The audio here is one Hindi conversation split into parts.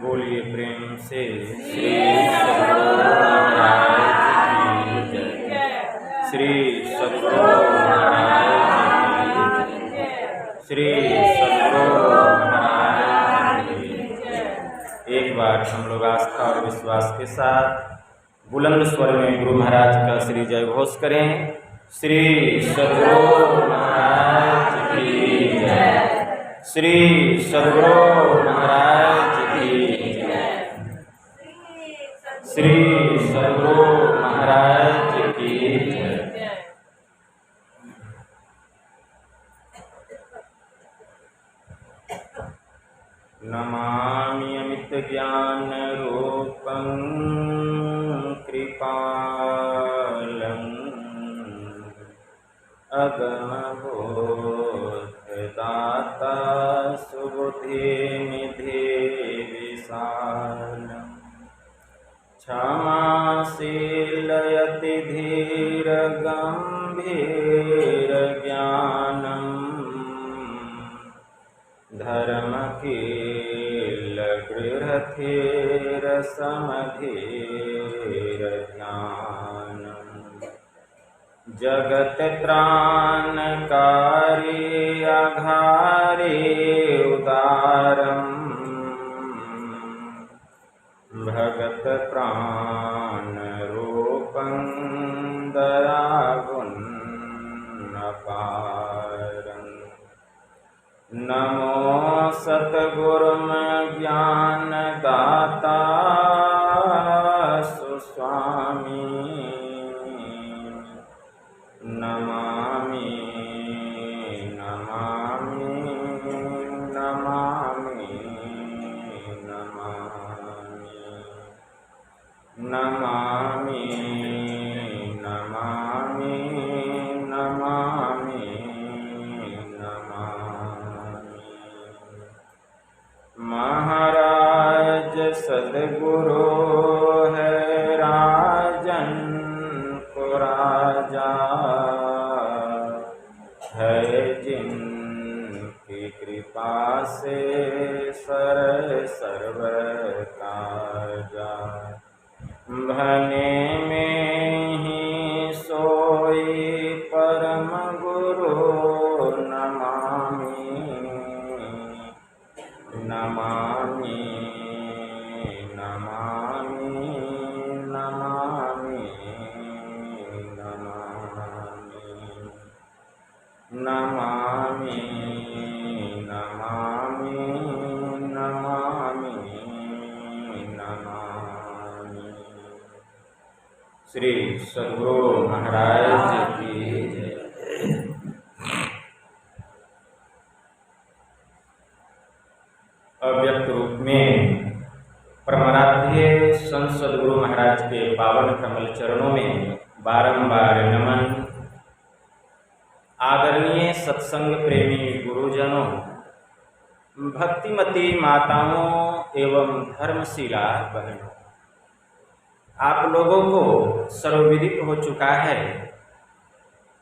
बोलिए प्रेम से श्री सद्गुरु महाराज की जय। श्री सद्गुरु महाराज की जय। श्री सद्गुरु महाराज की जय। एक बार हम लोग आस्था और विश्वास के साथ बुलंद स्वर में गुरु महाराज का श्री जय घोष करें। श्री सद्गुरु महाराज की जय। श्री सद्गुरु महाराज की जय। श्री सद्गुरु महाराज की जय। नमामि अमित ज्ञान रूपं कृपालं अगम दाता सुबुद्धिनिधि विशालम् क्षमाशीलयति धीर गंभीर ज्ञानम् धर्मकील गृहधीर समधीर ध्यानम् जगत त्राणकारी आघारी उदारम् भगत प्राण रूपं दयागुण अपारम् नमो सतगुरुम ज्ञान दाता सुस्वामी नमामि नमामि नमामि नमामि नमामि नमामि नमामि नमामि। महाराज सद्गुरु है राजन को राजा है जिनकी कृपा से सर्व काजा भने में ही सोई परम गुरु नमामि नमामि नमामि नमामि नमामि नमामि नमामि नमामि। श्री सद्गुरु महाराज की जय। अव्यक्त रूप में परमाराध्य संत सद्गुरु महाराज के पावन कमल चरणों में बारंबार नमन। आदरणीय सत्संग प्रेमी गुरुजनों, भक्तिमती माताओं एवं धर्मशिला बहनों, आप लोगों को सर्वविदित हो चुका है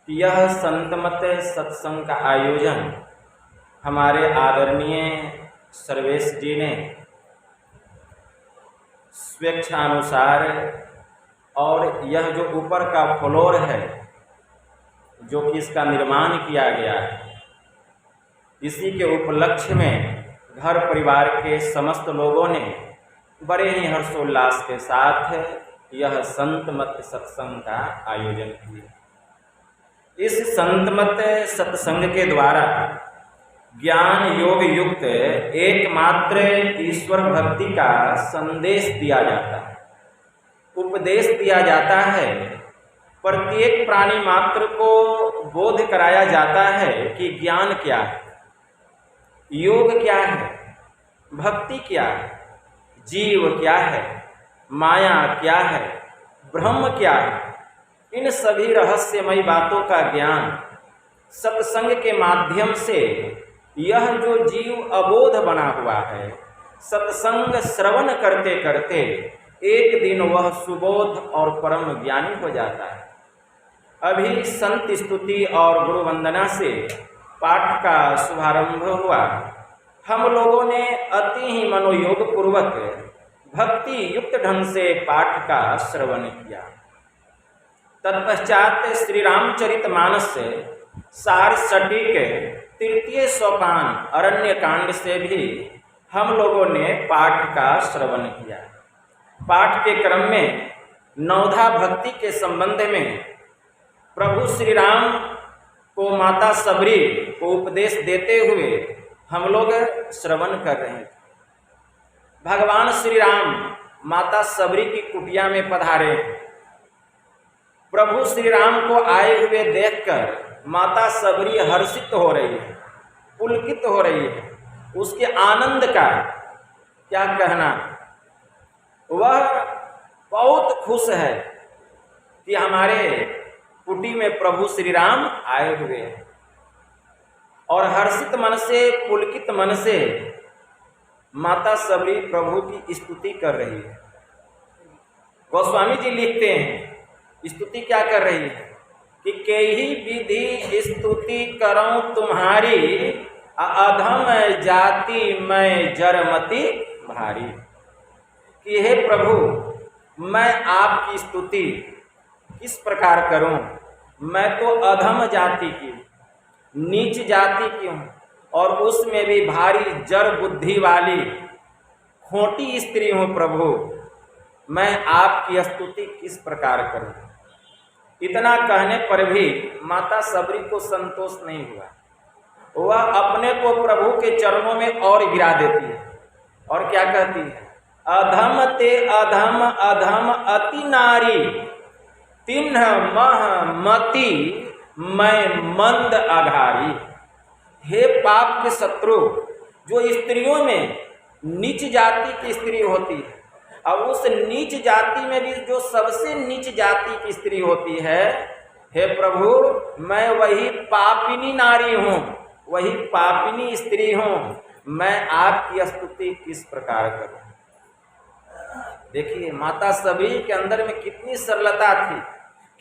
कि यह संतमत सत्संग का आयोजन हमारे आदरणीय सर्वेश जी ने स्वेच्छानुसार, और यह जो ऊपर का फ्लोर है जो कि इसका निर्माण किया गया है, इसी के उपलक्ष्य में घर परिवार के समस्त लोगों ने बड़े ही हर्षोल्लास के साथ यह संतमत सत्संग का आयोजन किया। इस संतमत सत्संग के द्वारा ज्ञान योग युक्त एकमात्र ईश्वर भक्ति का संदेश दिया जाता है, उपदेश दिया जाता है। प्रत्येक प्राणी मात्र को बोध कराया जाता है कि ज्ञान क्या है, योग क्या है, भक्ति क्या है, जीव क्या है, माया क्या है, ब्रह्म क्या है। इन सभी रहस्यमयी बातों का ज्ञान सत्संग के माध्यम से यह जो जीव अबोध बना हुआ है, सत्संग श्रवण करते करते एक दिन वह सुबोध और परम ज्ञानी हो जाता है। अभी संत स्तुति और गुरु वंदना से पाठ का शुभारंभ हुआ। हम लोगों ने अति ही मनोयोग पूर्वक भक्ति युक्त ढंग से पाठ का श्रवण किया। तत्पश्चात श्री रामचरितमानस सार सटीक तृतीय सोपान अरण्य कांड से भी हम लोगों ने पाठ का श्रवण किया। पाठ के क्रम में नवधा भक्ति के संबंध में प्रभु श्री राम को माता सबरी को उपदेश देते हुए हम लोग श्रवण कर रहे थे। भगवान श्री राम माता सबरी की कुटिया में पधारे। प्रभु श्री राम को आए हुए देखकर माता सबरी हर्षित हो रही है, पुलकित हो रही है। उसके आनंद का क्या कहना, वह बहुत खुश है कि हमारे कुटी में प्रभु श्री राम आए हुए हैं। और हर्षित मन से, पुलकित मन से माता सबरी प्रभु की स्तुति कर रही है। गोस्वामी जी लिखते हैं, स्तुति क्या कर रही है कि केही विधि स्तुति करऊं तुम्हारी, अधम जाति मैं जरमति भारी। कि हे प्रभु, मैं आपकी स्तुति किस प्रकार करूं? मैं तो अधम जाति की, नीच जाति की हूं, और उसमें भी भारी जड़ बुद्धि वाली खोटी स्त्री हूं। प्रभु, मैं आपकी स्तुति किस प्रकार करूं? इतना कहने पर भी माता सबरी को संतोष नहीं हुआ। वह अपने को प्रभु के चरणों में और गिरा देती है और क्या कहती है, अधम ते अधम अधम अति नारी, तिन्ह मह मति मैं मंद अघारी। हे पाप के शत्रु, जो स्त्रियों में नीच जाति की स्त्री होती है, अब उस नीच जाति में भी जो सबसे नीच जाति की स्त्री होती है, हे प्रभु, मैं वही पापिनी नारी हूँ, वही पापिनी स्त्री हूँ। मैं आपकी स्तुति किस प्रकार करूँ? देखिए माता सबरी के अंदर में कितनी सरलता थी,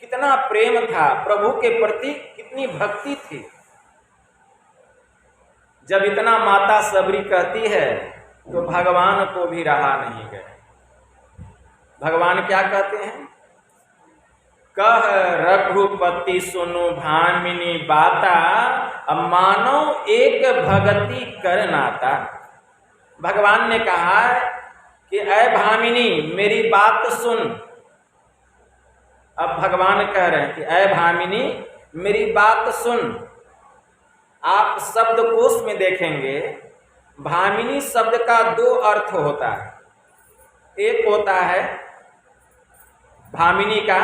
कितना प्रेम था, प्रभु के प्रति कितनी भक्ति थी। जब इतना माता सबरी कहती है तो भगवान को भी रहा नहीं गया। भगवान क्या कहते हैं, कह रघुपति सुनु भामिनी बाता, अब मानो एक भगति कर नाता। भगवान ने कहा कि ऐ भामिनी मेरी बात सुन। अब भगवान कह रहे हैं कि ऐ भामिनी मेरी बात सुन। आप शब्द कोश में देखेंगे, भामिनी शब्द का दो अर्थ होता है। एक होता है भामिनी का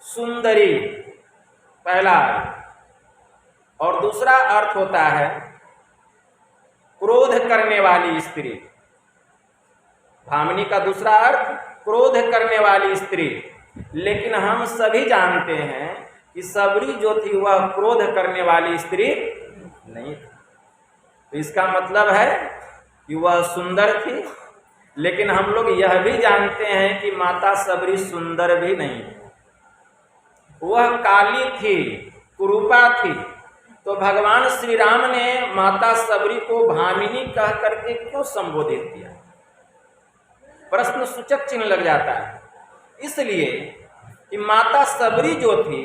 सुंदरी, पहला अर्थ, और दूसरा अर्थ होता है क्रोध करने वाली स्त्री। भामिनी का दूसरा अर्थ क्रोध करने वाली स्त्री। लेकिन हम सभी जानते हैं कि सबरी जो थी वह क्रोध करने वाली स्त्री नहीं थी। तो इसका मतलब है कि वह सुंदर थी, लेकिन हम लोग यह भी जानते हैं कि माता सबरी सुंदर भी नहीं थी, वह काली थी, कुरूपा थी। तो भगवान श्री राम ने माता सबरी को भामिनी कह करके क्यों संबोधित किया? प्रश्न सूचक चिन्ह लग जाता है। इसलिए कि माता सबरी जो थी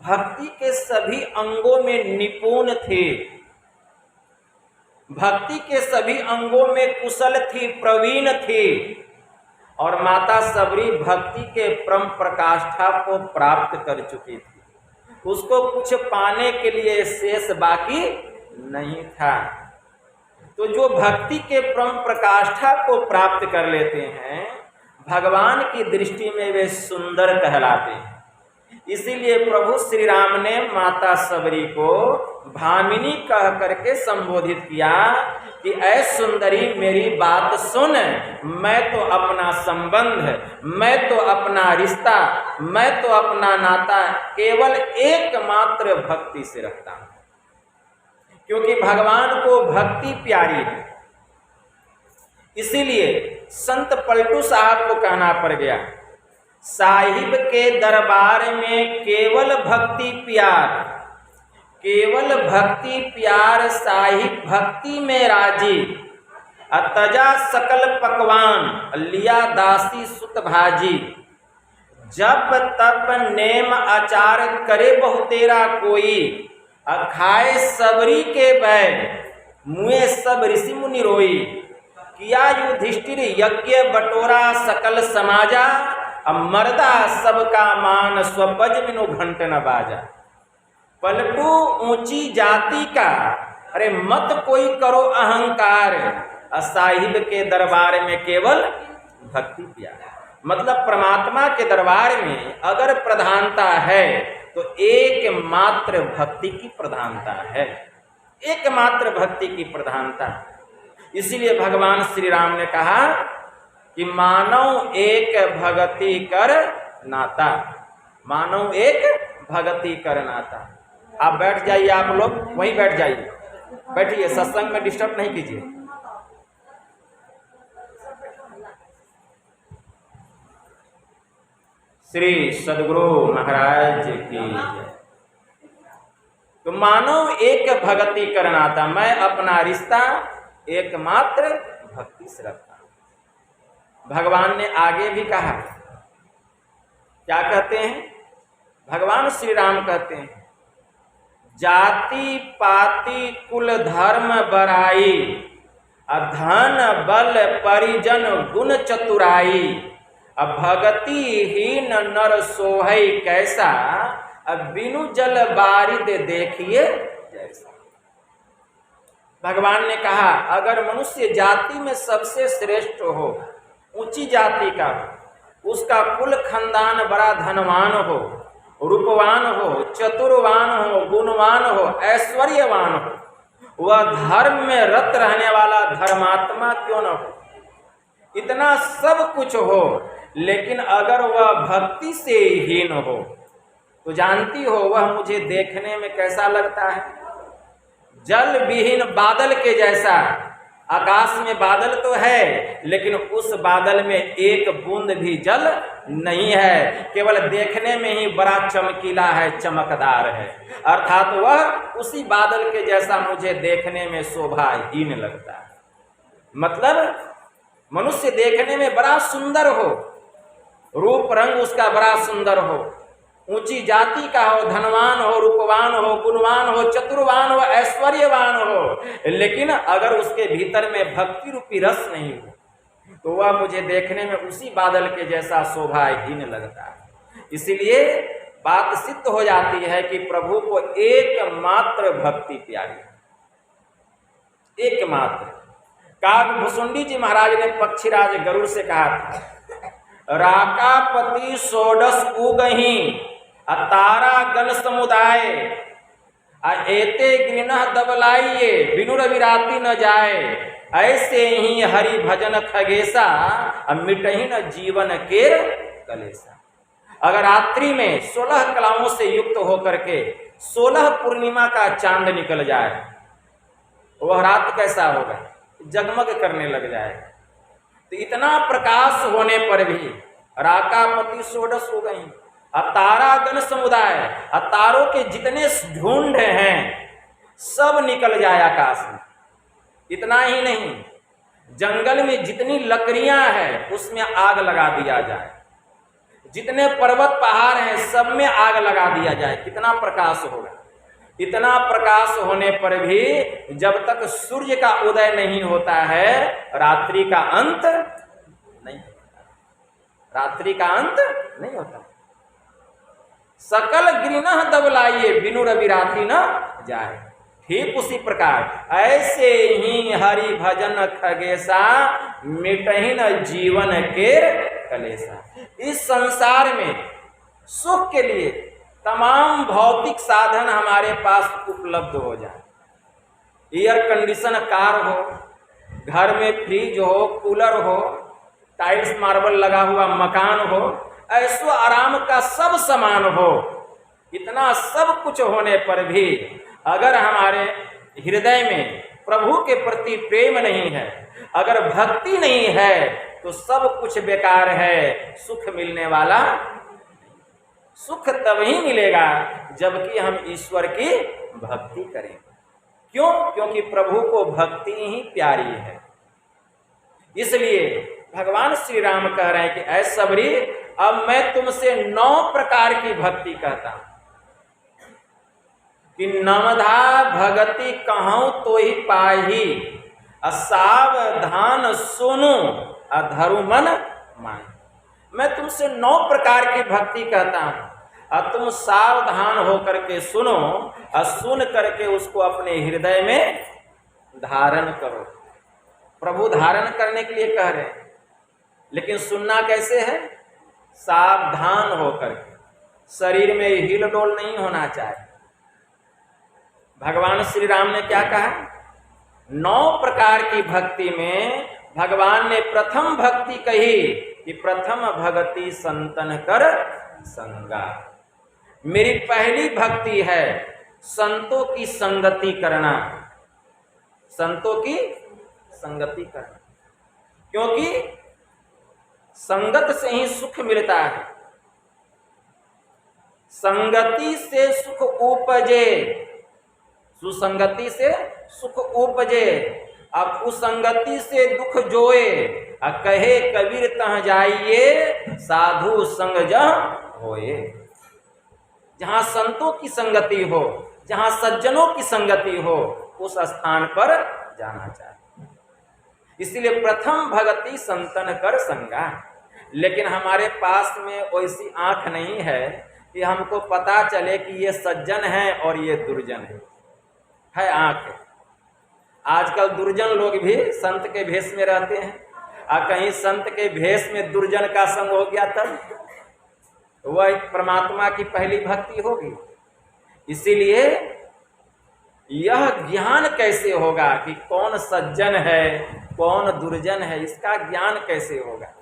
भक्ति के सभी अंगों में निपुण थी, भक्ति के सभी अंगों में कुशल थी, प्रवीण थी। और माता सबरी भक्ति के परम प्रकाष्ठा को प्राप्त कर चुकी थी, उसको कुछ पाने के लिए शेष बाकी नहीं था। तो जो भक्ति के परम प्रकाष्ठा को प्राप्त कर लेते हैं, भगवान की दृष्टि में वे सुंदर कहलाते हैं। इसीलिए प्रभु श्री राम ने माता सबरी को भामिनी कह करके संबोधित किया कि ऐ सुंदरी मेरी बात सुन, मैं तो अपना संबंध, मैं तो अपना रिश्ता, मैं तो अपना नाता केवल एकमात्र भक्ति से रखता हूं, क्योंकि भगवान को भक्ति प्यारी है। इसीलिए संत पलटू साहब को कहना पड़ गया, साहिब के दरबार में केवल भक्ति प्यार, केवल भक्ति प्यार साहिब भक्ति में राजी, अतजा सकल पकवान लिया दासी सुत भाजी। जब तब नेम आचार करे बहु तेरा कोई, खाए सबरी के बैग मुए सब ऋषि मुनि रोई। किया युधिष्ठिर यज्ञ बटोरा सकल समाजा, अब मर्दा सबका मान स्वपज बिनु घंट न बाजा। पलटू ऊंची जाति का अरे मत कोई करो अहंकार, साहिब के दरबार में केवल भक्ति प्यार। मतलब परमात्मा के दरबार में अगर प्रधानता है तो एकमात्र भक्ति की प्रधानता है, एकमात्र भक्ति की प्रधानता। इसीलिए भगवान श्री राम ने कहा कि मानव एक भगति कर नाता, मानव एक भगति कर नाता। आप बैठ जाइए, आप लोग वहीं बैठ जाइए, बैठिए, सत्संग में डिस्टर्ब नहीं कीजिए। श्री सद्गुरु महाराज की जय। तो मानव एक भक्ति करनाता, मैं अपना रिश्ता एकमात्र भक्ति से रखता हूं। भगवान ने आगे भी कहा, क्या कहते हैं? भगवान श्री राम कहते हैं, जाति पाति कुल धर्म बराई, धन बल परिजन गुण चतुराई, अब भगति हीन नर सोहै कैसा, अब बिनु जल बारिद देखिए जैसा। भगवान ने कहा अगर मनुष्य जाति में सबसे श्रेष्ठ हो, ऊंची जाति का हो, उसका कुल खानदान बड़ा धनवान हो, रूपवान हो, चतुरवान हो, गुणवान हो, ऐश्वर्यवान हो, वह धर्म में रत रहने वाला धर्मात्मा क्यों न हो, इतना सब कुछ हो, लेकिन अगर वह भक्ति से हीन हो तो जानती हो वह मुझे देखने में कैसा लगता है? जल विहीन बादल के जैसा। आकाश में बादल तो है, लेकिन उस बादल में एक बूंद भी जल नहीं है, केवल देखने में ही बड़ा चमकीला है, चमकदार है। अर्थात वह उसी बादल के जैसा मुझे देखने में शोभाहीन लगता है। मतलब मनुष्य देखने में बड़ा सुंदर हो, रूप रंग उसका बड़ा सुंदर हो, ऊंची जाति का हो, धनवान हो, रूपवान हो, गुणवान हो, चतुर्वान हो, ऐश्वर्यवान हो, लेकिन अगर उसके भीतर में भक्ति रूपी रस नहीं हो तो वह मुझे देखने में उसी बादल के जैसा शोभाहीन लगता है। इसीलिए बात सिद्ध हो जाती है कि प्रभु को एकमात्र भक्ति प्यारी, एकमात्र। काकभुसुंडी जी महाराज ने पक्षीराज गरुड़ से कहा था, राकापति षोडश उगहि तारा गण समुदाय, एते गृणः दबलाइए बिनु रविराति न जाए, ऐसे ही हरि भजन खगेसा मिटहि न जीवन केर कलेसा। अगर रात्रि में 16 कलाओं से युक्त होकर के 16 पूर्णिमा का चांद निकल जाए, वह रात कैसा होगा? जगमग करने लग जाएगा। तो इतना प्रकाश होने पर भी राकापति षोडश हो गई, तारा गण समुदाय, तारों के जितने झुंड हैं सब निकल जाए आकाश में। इतना ही नहीं, जंगल में जितनी लकड़ियां हैं उसमें आग लगा दिया जाए, जितने पर्वत पहाड़ हैं सब में आग लगा दिया जाए। कितना प्रकाश होगा? इतना प्रकाश होने पर भी जब तक सूर्य का उदय नहीं होता है रात्रि का अंत नहीं होता, रात्रि का अंत नहीं होता। सकल गृणः दबलाइए बिनु रविराति न जाए। ठीक उसी प्रकार ऐसे ही हरि भजन खगेसा मिटहि न जीवन केर कलेसा। इस संसार में सुख के लिए तमाम भौतिक साधन हमारे पास उपलब्ध हो जाए, एयर कंडीशन कार हो, घर में फ्रिज हो, कूलर हो, टाइल्स मार्बल लगा हुआ मकान हो, ऐसो आराम का सब सामान हो, इतना सब कुछ होने पर भी अगर हमारे हृदय में प्रभु के प्रति प्रेम नहीं है, अगर भक्ति नहीं है तो सब कुछ बेकार है। सुख मिलने वाला, सुख तब ही मिलेगा जबकि हम ईश्वर की भक्ति करें। क्यों? क्योंकि प्रभु को भक्ति ही प्यारी है। इसलिए भगवान श्री राम कह रहे हैं कि ऐ सबरी, अब मैं तुमसे 9 प्रकार की भक्ति कहता हूं कि नवधा भगति कहूं तो ही पाही, असावधान सुनो अधरु मन माही। मैं तुमसे 9 प्रकार की भक्ति कहता हूं और तुम सावधान होकर के सुनो और सुन करके उसको अपने हृदय में धारण करो। प्रभु धारण करने के लिए कह रहे हैं, लेकिन सुनना कैसे है? सावधान होकर के, शरीर में हिल डोल नहीं होना चाहिए। भगवान श्री राम ने क्या कहा? 9 प्रकार की भक्ति में भगवान ने प्रथम भक्ति कही कि प्रथम भक्ति संतन कर संगा। मेरी पहली भक्ति है संतों की संगति करना, संतों की संगति करना, क्योंकि संगत से ही सुख मिलता है। संगति से सुख उपजे, सुसंगति से सुख उपजे, अब कुसंगति से दुख जोए। कहे कबीर तह जाइए, साधु संग जह होए। जहां संतों की संगति हो, जहां सज्जनों की संगति हो, उस स्थान पर जाना चाहिए। इसलिए प्रथम भक्ति संतन कर संगा। लेकिन हमारे पास में वैसी आंख नहीं है कि हमको पता चले कि ये सज्जन है और ये दुर्जन है आंख। आजकल दुर्जन लोग भी संत के भेष में रहते हैं, और कहीं संत के भेष में दुर्जन का संग हो गया तब वह परमात्मा की पहली भक्ति होगी। इसीलिए यह ज्ञान कैसे होगा कि कौन सज्जन है कौन दुर्जन है, इसका ज्ञान कैसे होगा?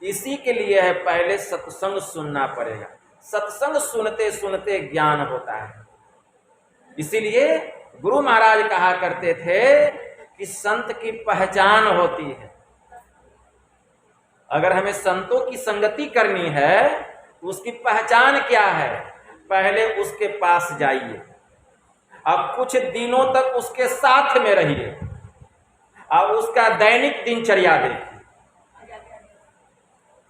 इसी के लिए है पहले सत्संग सुनना पड़ेगा। सत्संग सुनते सुनते ज्ञान होता है। इसीलिए गुरु महाराज कहा करते थे कि संत की पहचान होती है। अगर हमें संतों की संगति करनी है तो उसकी पहचान क्या है? पहले उसके पास जाइए, अब कुछ दिनों तक उसके साथ में रहिए, अब उसका दैनिक दिनचर्या देखिए।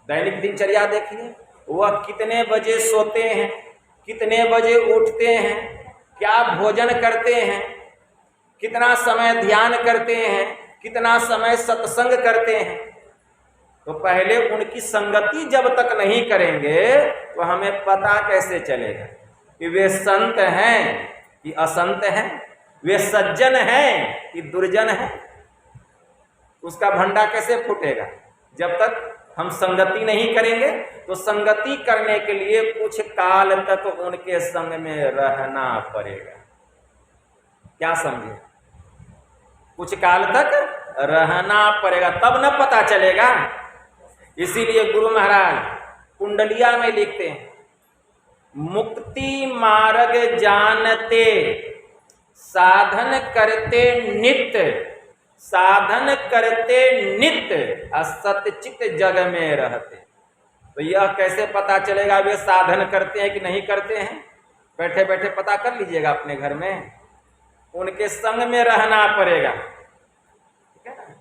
दैनिक दिनचर्या देखिए, वह कितने बजे सोते हैं, कितने बजे उठते हैं, क्या भोजन करते हैं, कितना समय ध्यान करते हैं, कितना समय सत्संग करते हैं। तो पहले उनकी संगति जब तक नहीं करेंगे तो हमें पता कैसे चलेगा कि वे संत हैं कि असंत हैं, वे सज्जन हैं कि दुर्जन हैं? उसका भंडा कैसे फूटेगा? जब तक हम संगति नहीं करेंगे। तो संगति करने के लिए कुछ काल तक उनके संग में रहना पड़ेगा। क्या समझे? कुछ काल तक रहना पड़ेगा, तब न पता चलेगा। इसीलिए गुरु महाराज कुंडलिया में लिखते हैं, मुक्ति मार्ग जानते साधन करते नित्य, साधन करते नित्य असतचित जग में रहते। तो यह कैसे पता चलेगा वे साधन करते हैं कि नहीं करते हैं? बैठे बैठे पता कर लीजिएगा अपने घर में। उनके संग में रहना पड़ेगा। ठीक है ना?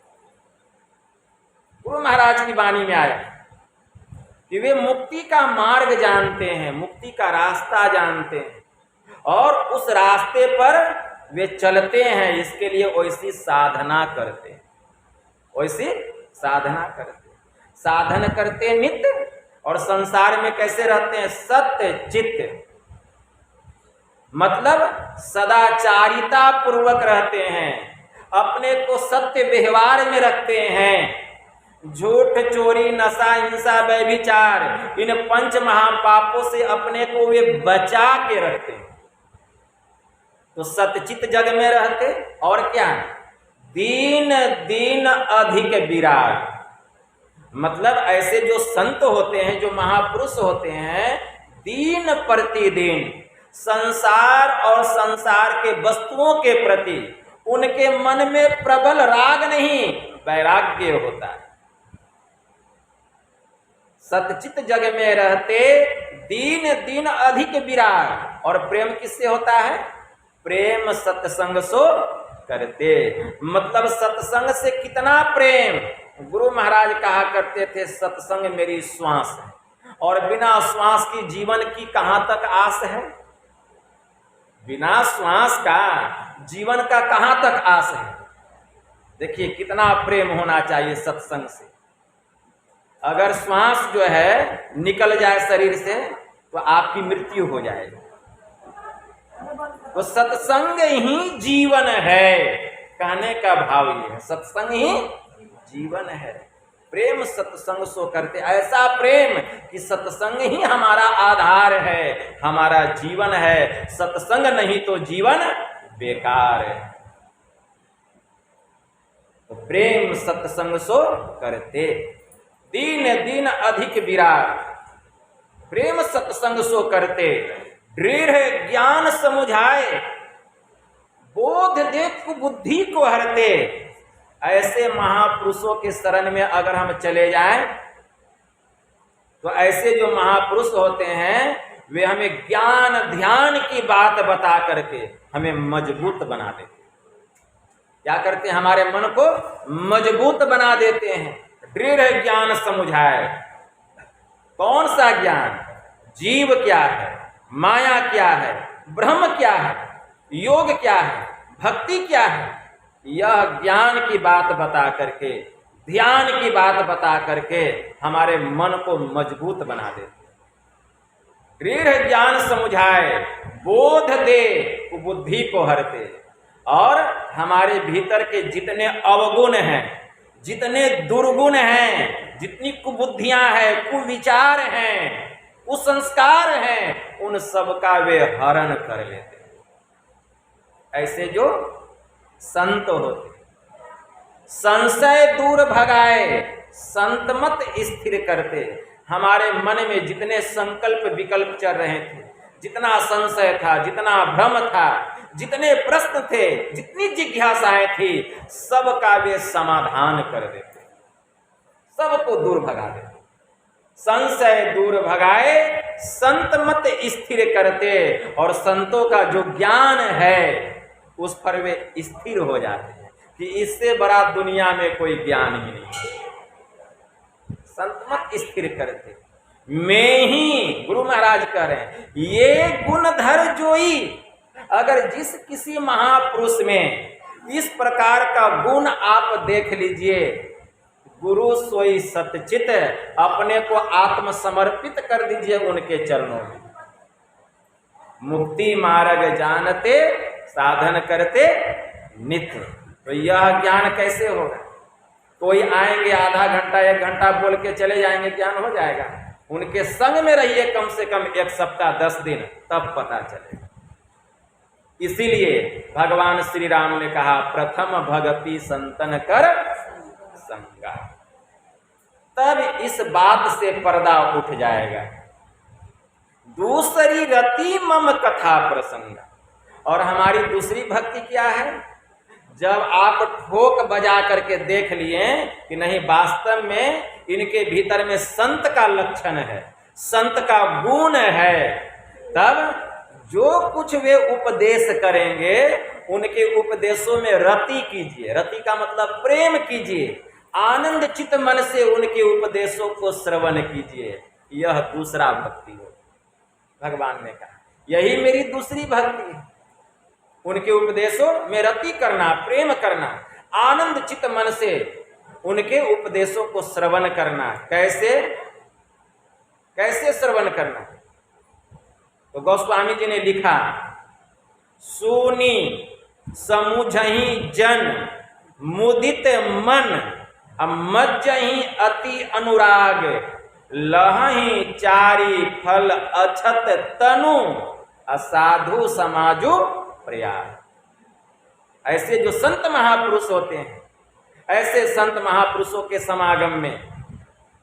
गुरु महाराज की वाणी में आया कि वे मुक्ति का मार्ग जानते हैं, मुक्ति का रास्ता जानते हैं, और उस रास्ते पर वे चलते हैं। इसके लिए वैसी साधना करते हैं, वैसी साधना करते हैं। साधन करते नित्य, और संसार में कैसे रहते हैं? सत्य चित्त, मतलब सदाचारिता पूर्वक रहते हैं, अपने को सत्य व्यवहार में रखते हैं। झूठ, चोरी, नशा, हिंसा, व्यभिचार, इन 5 महापापों से अपने को वे बचा के रखते हैं। तो सतचित जग में रहते, और क्या? दीन दीन अधिक विराग, मतलब ऐसे जो संत होते हैं, जो महापुरुष होते हैं, दीन प्रतिदिन संसार और संसार के वस्तुओं के प्रति उनके मन में प्रबल राग नहीं, वैराग्य होता है। सतचित जग में रहते दीन दीन अधिक विराग। और प्रेम किससे होता है? प्रेम सत्संग सो करते। मतलब सत्संग से कितना प्रेम। गुरु महाराज कहा करते थे सत्संग मेरी श्वास है, और बिना श्वास की जीवन की कहां तक आस है। बिना श्वास का जीवन का कहां तक आस है। देखिए कितना प्रेम होना चाहिए सत्संग से। अगर श्वास जो है निकल जाए शरीर से तो आपकी मृत्यु हो जाएगी। तो सत्संग ही जीवन है, कहने का भाव ये है, सत्संग ही जीवन है। प्रेम सत्संग सो करते, ऐसा प्रेम कि सत्संग ही हमारा आधार है, हमारा जीवन है। सत्संग नहीं तो जीवन बेकार है। तो प्रेम सत्संग सो करते, दीन दीन अधिक विराग। प्रेम सत्संग सो करते, दृढ़ ज्ञान समुझाए, बोध दे कुबुद्धि को हरते। ऐसे महापुरुषों के शरण में अगर हम चले जाएं तो ऐसे जो महापुरुष होते हैं वे हमें ज्ञान ध्यान की बात बता करके हमें मजबूत बना देते। क्या करते हैं? हमारे मन को मजबूत बना देते हैं। दृढ़ ज्ञान समुझाए। कौन सा ज्ञान? जीव क्या है, माया क्या है, ब्रह्म क्या है, योग क्या है, भक्ति क्या है, यह ज्ञान की बात बता करके, ध्यान की बात बता करके हमारे मन को मजबूत बना देते। दृढ़ ज्ञान समुझाए, बोध दे बुद्धि को हरते। और हमारे भीतर के जितने अवगुण हैं, जितने दुर्गुण हैं, जितनी कुबुद्धियां हैं, कुविचार हैं, कुसंस्कार हैं, उन सब का वे हरण कर लेते हैं। ऐसे जो संत होते, संशय दूर भगाए, संत मत स्थिर करते। हमारे मन में जितने संकल्प विकल्प चल रहे थे, जितना संशय था, जितना भ्रम था, जितने प्रश्न थे, जितनी जिज्ञासाएं थी, सबका वे समाधान कर देते, सबको दूर भगा देते। संशय दूर भगाए, संत मत स्थिर करते। और संतों का जो ज्ञान है उस पर वे स्थिर हो जाते हैं कि इससे बड़ा दुनिया में कोई ज्ञान ही नहीं। संत मत स्थिर करते। मैं ही, गुरु महाराज कह रहे हैं, ये गुणधर जोई। अगर जिस किसी महापुरुष में इस प्रकार का गुण आप देख लीजिए, गुरु सोई सतचित, अपने को आत्मसमर्पित कर दीजिए उनके चरणों में। मुक्ति मार्ग जानते, साधन करते नित्य। तो यह ज्ञान कैसे होगा? कोई आएंगे आधा घंटा 1 घंटा बोल के चले जाएंगे, ज्ञान हो जाएगा? उनके संग में रहिए कम से कम 1 सप्ताह 10 दिन, तब पता चलेगा। इसीलिए भगवान श्री राम ने कहा, प्रथम भगति संतन कर संगा। तब इस बात से पर्दा उठ जाएगा। दूसरी रति मम कथा प्रसंग। और हमारी दूसरी भक्ति क्या है? जब आप ठोक बजा करके देख लिए कि नहीं, वास्तव में इनके भीतर में संत का लक्षण है, संत का गुण है, तब जो कुछ वे उपदेश करेंगे उनके उपदेशों में रति कीजिए। रति का मतलब प्रेम कीजिए, आनंद चित मन से उनके उपदेशों को श्रवण कीजिए। यह दूसरा भक्ति हो। भगवान ने कहा यही मेरी दूसरी भक्ति है। उनके उपदेशों में रति करना, प्रेम करना, आनंद चित मन से उनके उपदेशों को श्रवण करना। कैसे कैसे श्रवण करना? तो गोस्वामी जी ने लिखा, सुनी समुझही जन मुदित मन, मज्जही अति अनुराग, लहही चारी फल अछत तनु, असाधु समाजो प्रयाग। ऐसे जो संत महापुरुष होते हैं, ऐसे संत महापुरुषों के समागम में,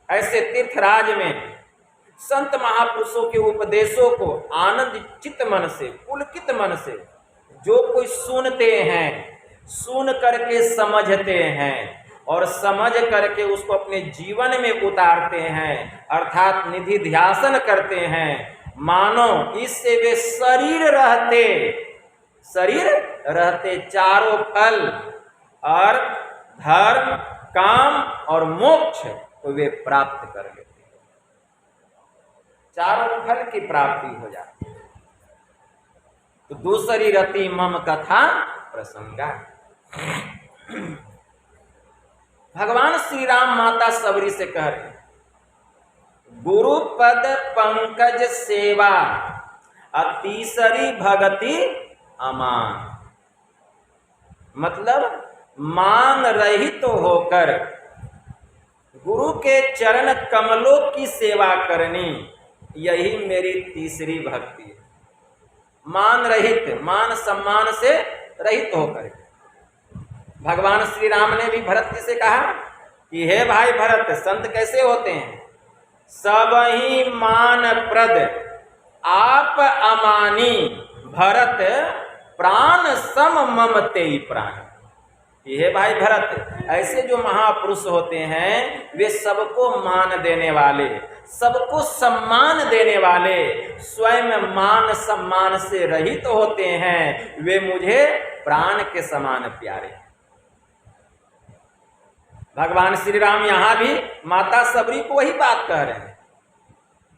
ऐसे तीर्थराज में संत महापुरुषों के उपदेशों को आनंद चित्त मन से, पुलकित मन से जो कोई सुनते हैं, सुन करके समझते हैं और समझ करके उसको अपने जीवन में उतारते हैं, अर्थात निधि ध्यासन करते हैं, मानो इससे वे शरीर रहते शरीर रहते चारों फल, अर्थ, धर्म, काम और मोक्ष को वे प्राप्त कर लेते, चारों फल की प्राप्ति हो जाती है। तो दूसरी रति मम कथा प्रसंगा। भगवान श्री राम माता सबरी से कह रहे, गुरु पद पंकज सेवा तीसरी भगति अमान। मतलब मान रहित होकर गुरु के चरण कमलों की सेवा करनी, यही मेरी तीसरी भक्ति है। मान रहित, मान सम्मान से रहित होकर। भगवान श्री राम ने भी भरत जी से कहा कि हे भाई भरत, संत कैसे होते हैं? सब ही मान प्रद आप अमानी, भरत प्राण सम ममते प्राण। हे भाई भरत, ऐसे जो महापुरुष होते हैं वे सबको मान देने वाले, सबको सम्मान देने वाले, स्वयं मान सम्मान से रहित होते हैं, वे मुझे प्राण के समान प्यारे। भगवान श्री राम यहां भी माता सबरी को वही बात कह रहे हैं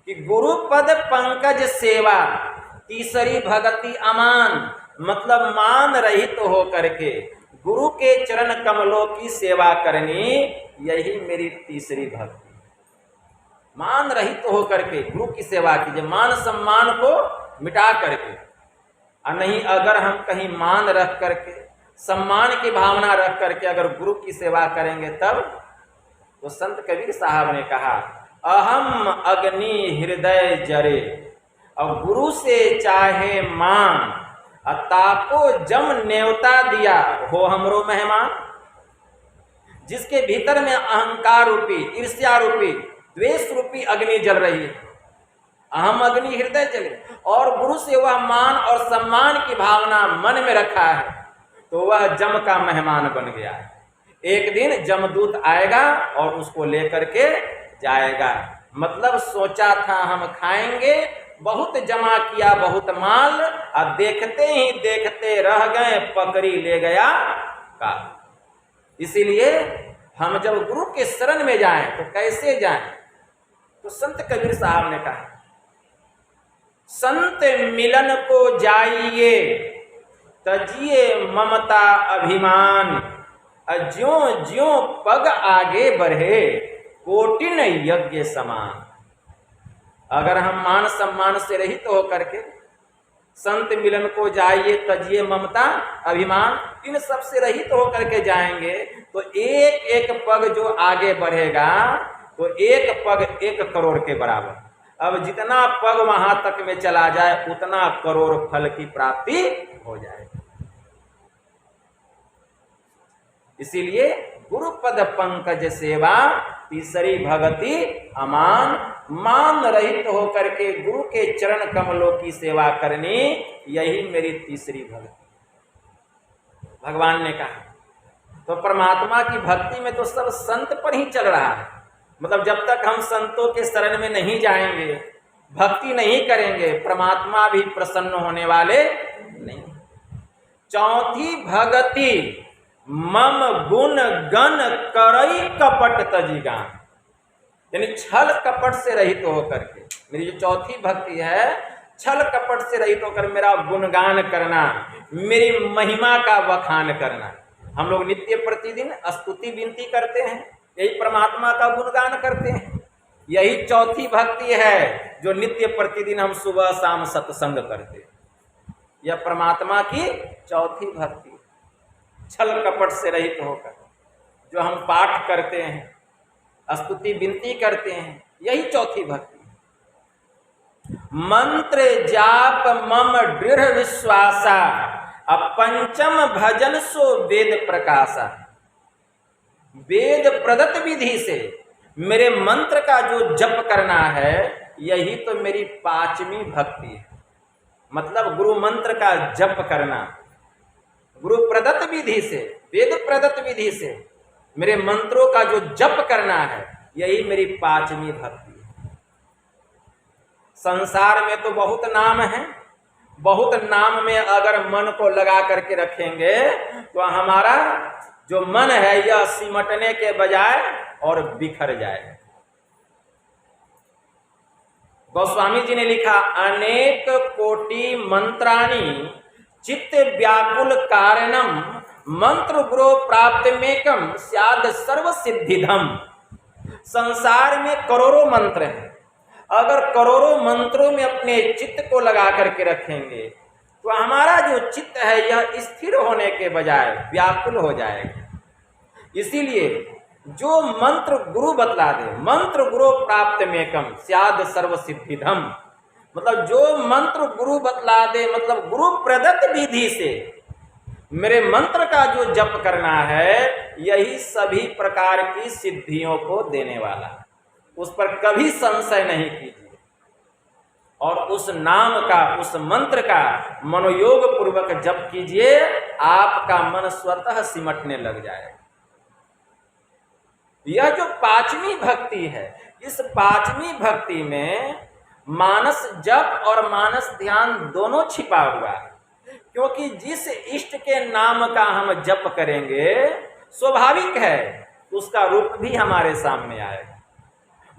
कि गुरु पद पंकज सेवा तीसरी भगति अमान। मतलब मान रहित तो हो करके गुरु के चरण कमलों की सेवा करनी, यही मेरी तीसरी भक्ति। मान रहित तो हो करके गुरु की सेवा कीजिए, मान सम्मान को मिटा करके। और नहीं, अगर हम कहीं मान रख करके, सम्मान की भावना रख करके अगर गुरु की सेवा करेंगे तब, तो संत कबीर साहब ने कहा, अहम अग्नि हृदय जरे, और गुरु से चाहे मान, ताको जम न्योता दिया हो हमरो मेहमान। जिसके भीतर में अहंकार रूपी, ईर्ष्या रूपी, द्वेष रूपी अग्नि जल रही है, अहम अग्नि हृदय जले, और गुरु से वह मान और सम्मान की भावना मन में रखा है, तो वह जम का मेहमान बन गया है। एक दिन जमदूत आएगा और उसको लेकर के जाएगा। मतलब सोचा था हम खाएंगे, बहुत जमा किया बहुत माल, और देखते ही देखते रह गए, पकड़ी ले गया काल। इसीलिए हम जब गुरु के शरण में जाएं तो कैसे जाएं? तो संत कबीर साहब ने कहा, संत मिलन को जाइए तजिए ममता अभिमान, ज्यों ज्यों पग आगे बढ़े कोटिन यज्ञ समान। अगर हम मान सम्मान से रहित तो होकर के संत मिलन को जाइए तजिए ममता अभिमान, इन सब से रहित तो होकर के जाएंगे तो एक एक पग जो आगे बढ़ेगा तो एक पग 1 करोड़ के बराबर। अब जितना पग वहां तक में चला जाए उतना करोड़ फल की प्राप्ति हो जाएगी। इसीलिए गुरु पद पंकज सेवा तीसरी भगति अमान। मान रहित होकर के गुरु के चरण कमलों की सेवा करनी, यही मेरी तीसरी भक्ति। भगवान ने कहा तो परमात्मा की भक्ति में तो सब संत पर ही चल रहा है। मतलब जब तक हम संतों के शरण में नहीं जाएंगे, भक्ति नहीं करेंगे, परमात्मा भी प्रसन्न होने वाले नहीं। चौथी भगति मम गुण गण करई कपट तजिगान, यानी छल कपट से रहित होकर के मेरी जो चौथी भक्ति है, छल कपट से रहित होकर मेरा गुणगान करना, मेरी महिमा का बखान करना। हम लोग नित्य प्रतिदिन स्तुति विनती करते हैं, यही परमात्मा का गुणगान करते हैं। यही चौथी भक्ति है जो नित्य प्रतिदिन हम सुबह शाम सत्संग करते हैं। यह परमात्मा की चौथी भक्ति, छल कपट से रहित होकर जो हम पाठ करते हैं, स्तुति विनती करते हैं, यही चौथी भक्ति। मंत्र जाप मम दृढ़ विश्वासा, अब पंचम भजन सो वेद प्रकाशा। वेद प्रदत्त विधि से मेरे मंत्र का जो जप करना है, यही तो मेरी 5वीं भक्ति है। मतलब गुरु मंत्र का जप करना, गुरु प्रदत्त विधि से, वेद प्रदत्त विधि से मेरे मंत्रों का जो जप करना है, यही मेरी 5वीं भक्ति है। संसार में तो बहुत नाम है, बहुत नाम में अगर मन को लगा करके रखेंगे तो हमारा जो मन है यह सिमटने के बजाय और बिखर जाए। गोस्वामी जी ने लिखा, अनेक कोटि मंत्राणी चित्त व्याकुल कारणम मंत्र गुरु प्राप्त मेकम स्याद सर्व सिद्धिधम। संसार में करोड़ों मंत्र हैं, अगर करोड़ों मंत्रों में अपने चित्त को लगा करके रखेंगे तो हमारा जो चित्त है यह स्थिर होने के बजाय व्याकुल हो जाएगा। इसीलिए जो मंत्र गुरु बतला दे, मंत्र गुरु प्राप्त मेकम स्याद सर्व सिद्धिधम, मतलब जो मंत्र गुरु बतला दे, मतलब गुरु प्रदत्त विधि से मेरे मंत्र का जो जप करना है यही सभी प्रकार की सिद्धियों को देने वाला, उस पर कभी संशय नहीं कीजिए। और उस नाम का, उस मंत्र का मनोयोग पूर्वक जप कीजिए, आपका मन स्वतः सिमटने लग जाएगा। यह जो पांचवी भक्ति है, इस पांचवी भक्ति में मानस जप और मानस ध्यान दोनों छिपा हुआ है, क्योंकि जिस इष्ट के नाम का हम जप करेंगे स्वाभाविक है उसका रूप भी हमारे सामने आएगा।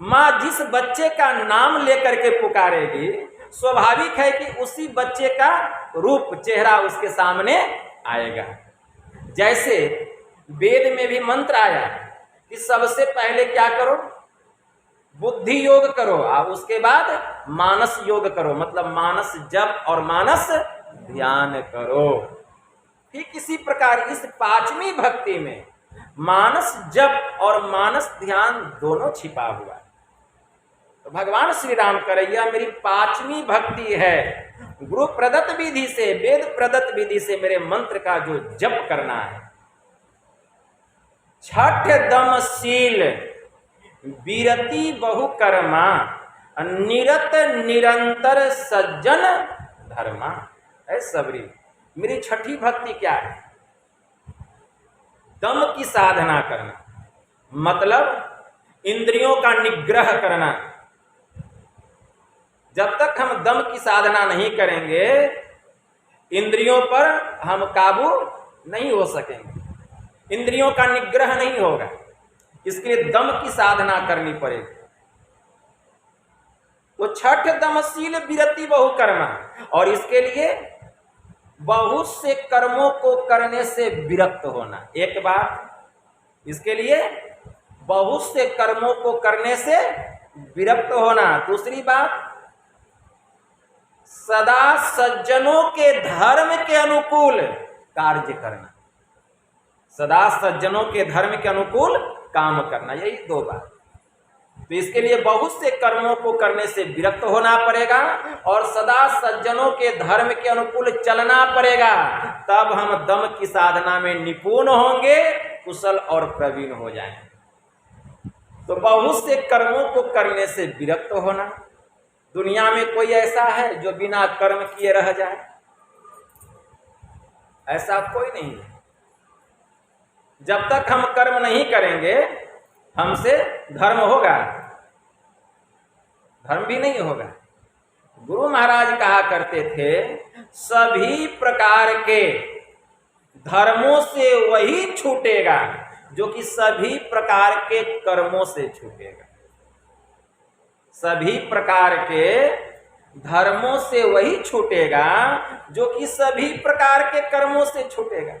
माँ जिस बच्चे का नाम लेकर के पुकारेगी स्वाभाविक है कि उसी बच्चे का रूप, चेहरा उसके सामने आएगा। जैसे वेद में भी मंत्र आया कि सबसे पहले क्या करो, बुद्धि योग करो और उसके बाद मानस योग करो, मतलब मानस जप और मानस ध्यान करो। ठीक इसी प्रकार इस पांचवी भक्ति में मानस जप और मानस ध्यान दोनों छिपा हुआ है। तो भगवान श्री राम करे, यह मेरी पांचवी भक्ति है, गुरु प्रदत्त विधि से, वेद प्रदत्त विधि से मेरे मंत्र का जो जप करना है। छठ दमशील विरति बहुकर्मा निरत निरंतर सज्जन धर्मा। ऐ सबरी, मेरी छठी भक्ति क्या है? दम की साधना करना, मतलब इंद्रियों का निग्रह करना। जब तक हम दम की साधना नहीं करेंगे इंद्रियों पर हम काबू नहीं हो सकेंगे, इंद्रियों का निग्रह नहीं होगा। इसके लिए दम की साधना करनी पड़ेगी। वो छठ दमशील विरति बहुकर्मा, और इसके लिए बहुत से कर्मों को करने से विरक्त होना। एक बात, इसके लिए बहुत से कर्मों को करने से विरक्त होना। दूसरी बात, सदा सज्जनों के धर्म के अनुकूल कार्य करना, सदा सज्जनों के धर्म के अनुकूल काम करना, यही दो बात। तो इसके लिए बहुत से कर्मों को करने से विरक्त होना पड़ेगा और सदा सज्जनों के धर्म के अनुकूल चलना पड़ेगा, तब हम दम की साधना में निपुण होंगे, कुशल और प्रवीण हो जाएंगे। तो बहुत से कर्मों को करने से विरक्त होना। दुनिया में कोई ऐसा है जो बिना कर्म किए रह जाए? ऐसा कोई नहीं है। जब तक हम कर्म नहीं करेंगे हमसे धर्म होगा? धर्म भी नहीं होगा। गुरु महाराज कहा करते थे, सभी प्रकार के धर्मों से वही छूटेगा जो कि सभी प्रकार के कर्मों से छूटेगा। सभी प्रकार के धर्मों से वही छूटेगा जो कि सभी प्रकार के कर्मों से छूटेगा,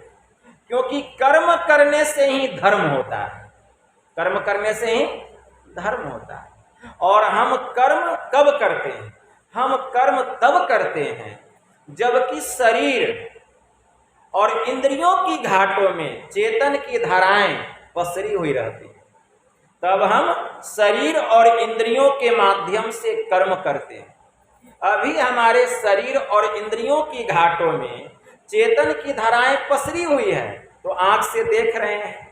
क्योंकि कर्म करने से ही धर्म होता है, कर्म करने से ही धर्म होता है। और हम कर्म कब करते हैं? हम कर्म तब करते हैं जबकि शरीर और इंद्रियों की घाटों में चेतन की धाराएं पसरी हुई रहती हैं, तब हम शरीर और इंद्रियों के माध्यम से कर्म करते हैं। अभी हमारे शरीर और इंद्रियों की घाटों में चेतन की धाराएं पसरी हुई है, तो आंख से देख रहे हैं,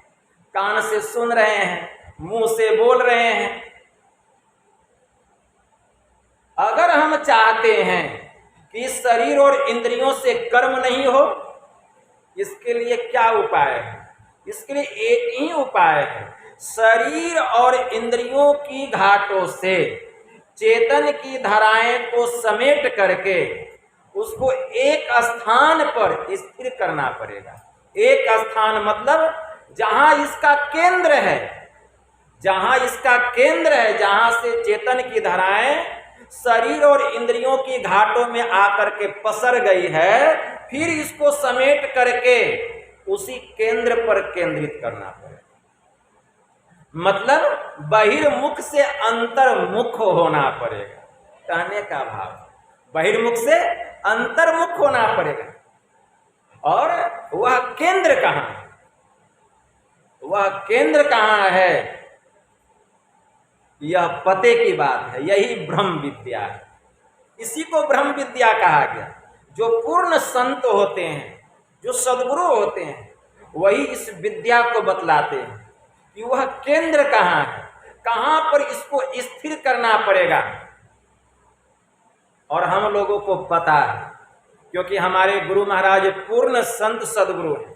कान से सुन रहे हैं, मुंह से बोल रहे हैं। अगर हम चाहते हैं कि शरीर और इंद्रियों से कर्म नहीं हो, इसके लिए क्या उपाय है? इसके लिए एक ही उपाय है, शरीर और इंद्रियों की घाटों से चेतन की धाराएं को समेट करके उसको एक स्थान पर स्थिर करना पड़ेगा। एक स्थान मतलब जहां इसका केंद्र है, जहां इसका केंद्र है, जहां से चेतन की धाराएं शरीर और इंद्रियों की घाटों में आकर के पसर गई है, फिर इसको समेट करके उसी केंद्र पर केंद्रित करना पड़ेगा। मतलब बहिर्मुख से अंतर्मुख होना पड़ेगा। कहने का भाव बहिर्मुख से अंतर्मुख होना पड़ेगा। और वह केंद्र कहां है? वह केंद्र कहां है? यह पते की बात है। यही ब्रह्म विद्या है। इसी को ब्रह्म विद्या कहा गया। जो पूर्ण संत होते हैं, जो सद्गुरु होते हैं, वही इस विद्या को बतलाते हैं कि वह केंद्र कहां है, कहां पर इसको स्थिर करना पड़ेगा। और हम लोगों को पता है, क्योंकि हमारे गुरु महाराज पूर्ण संत सद्गुरु हैं,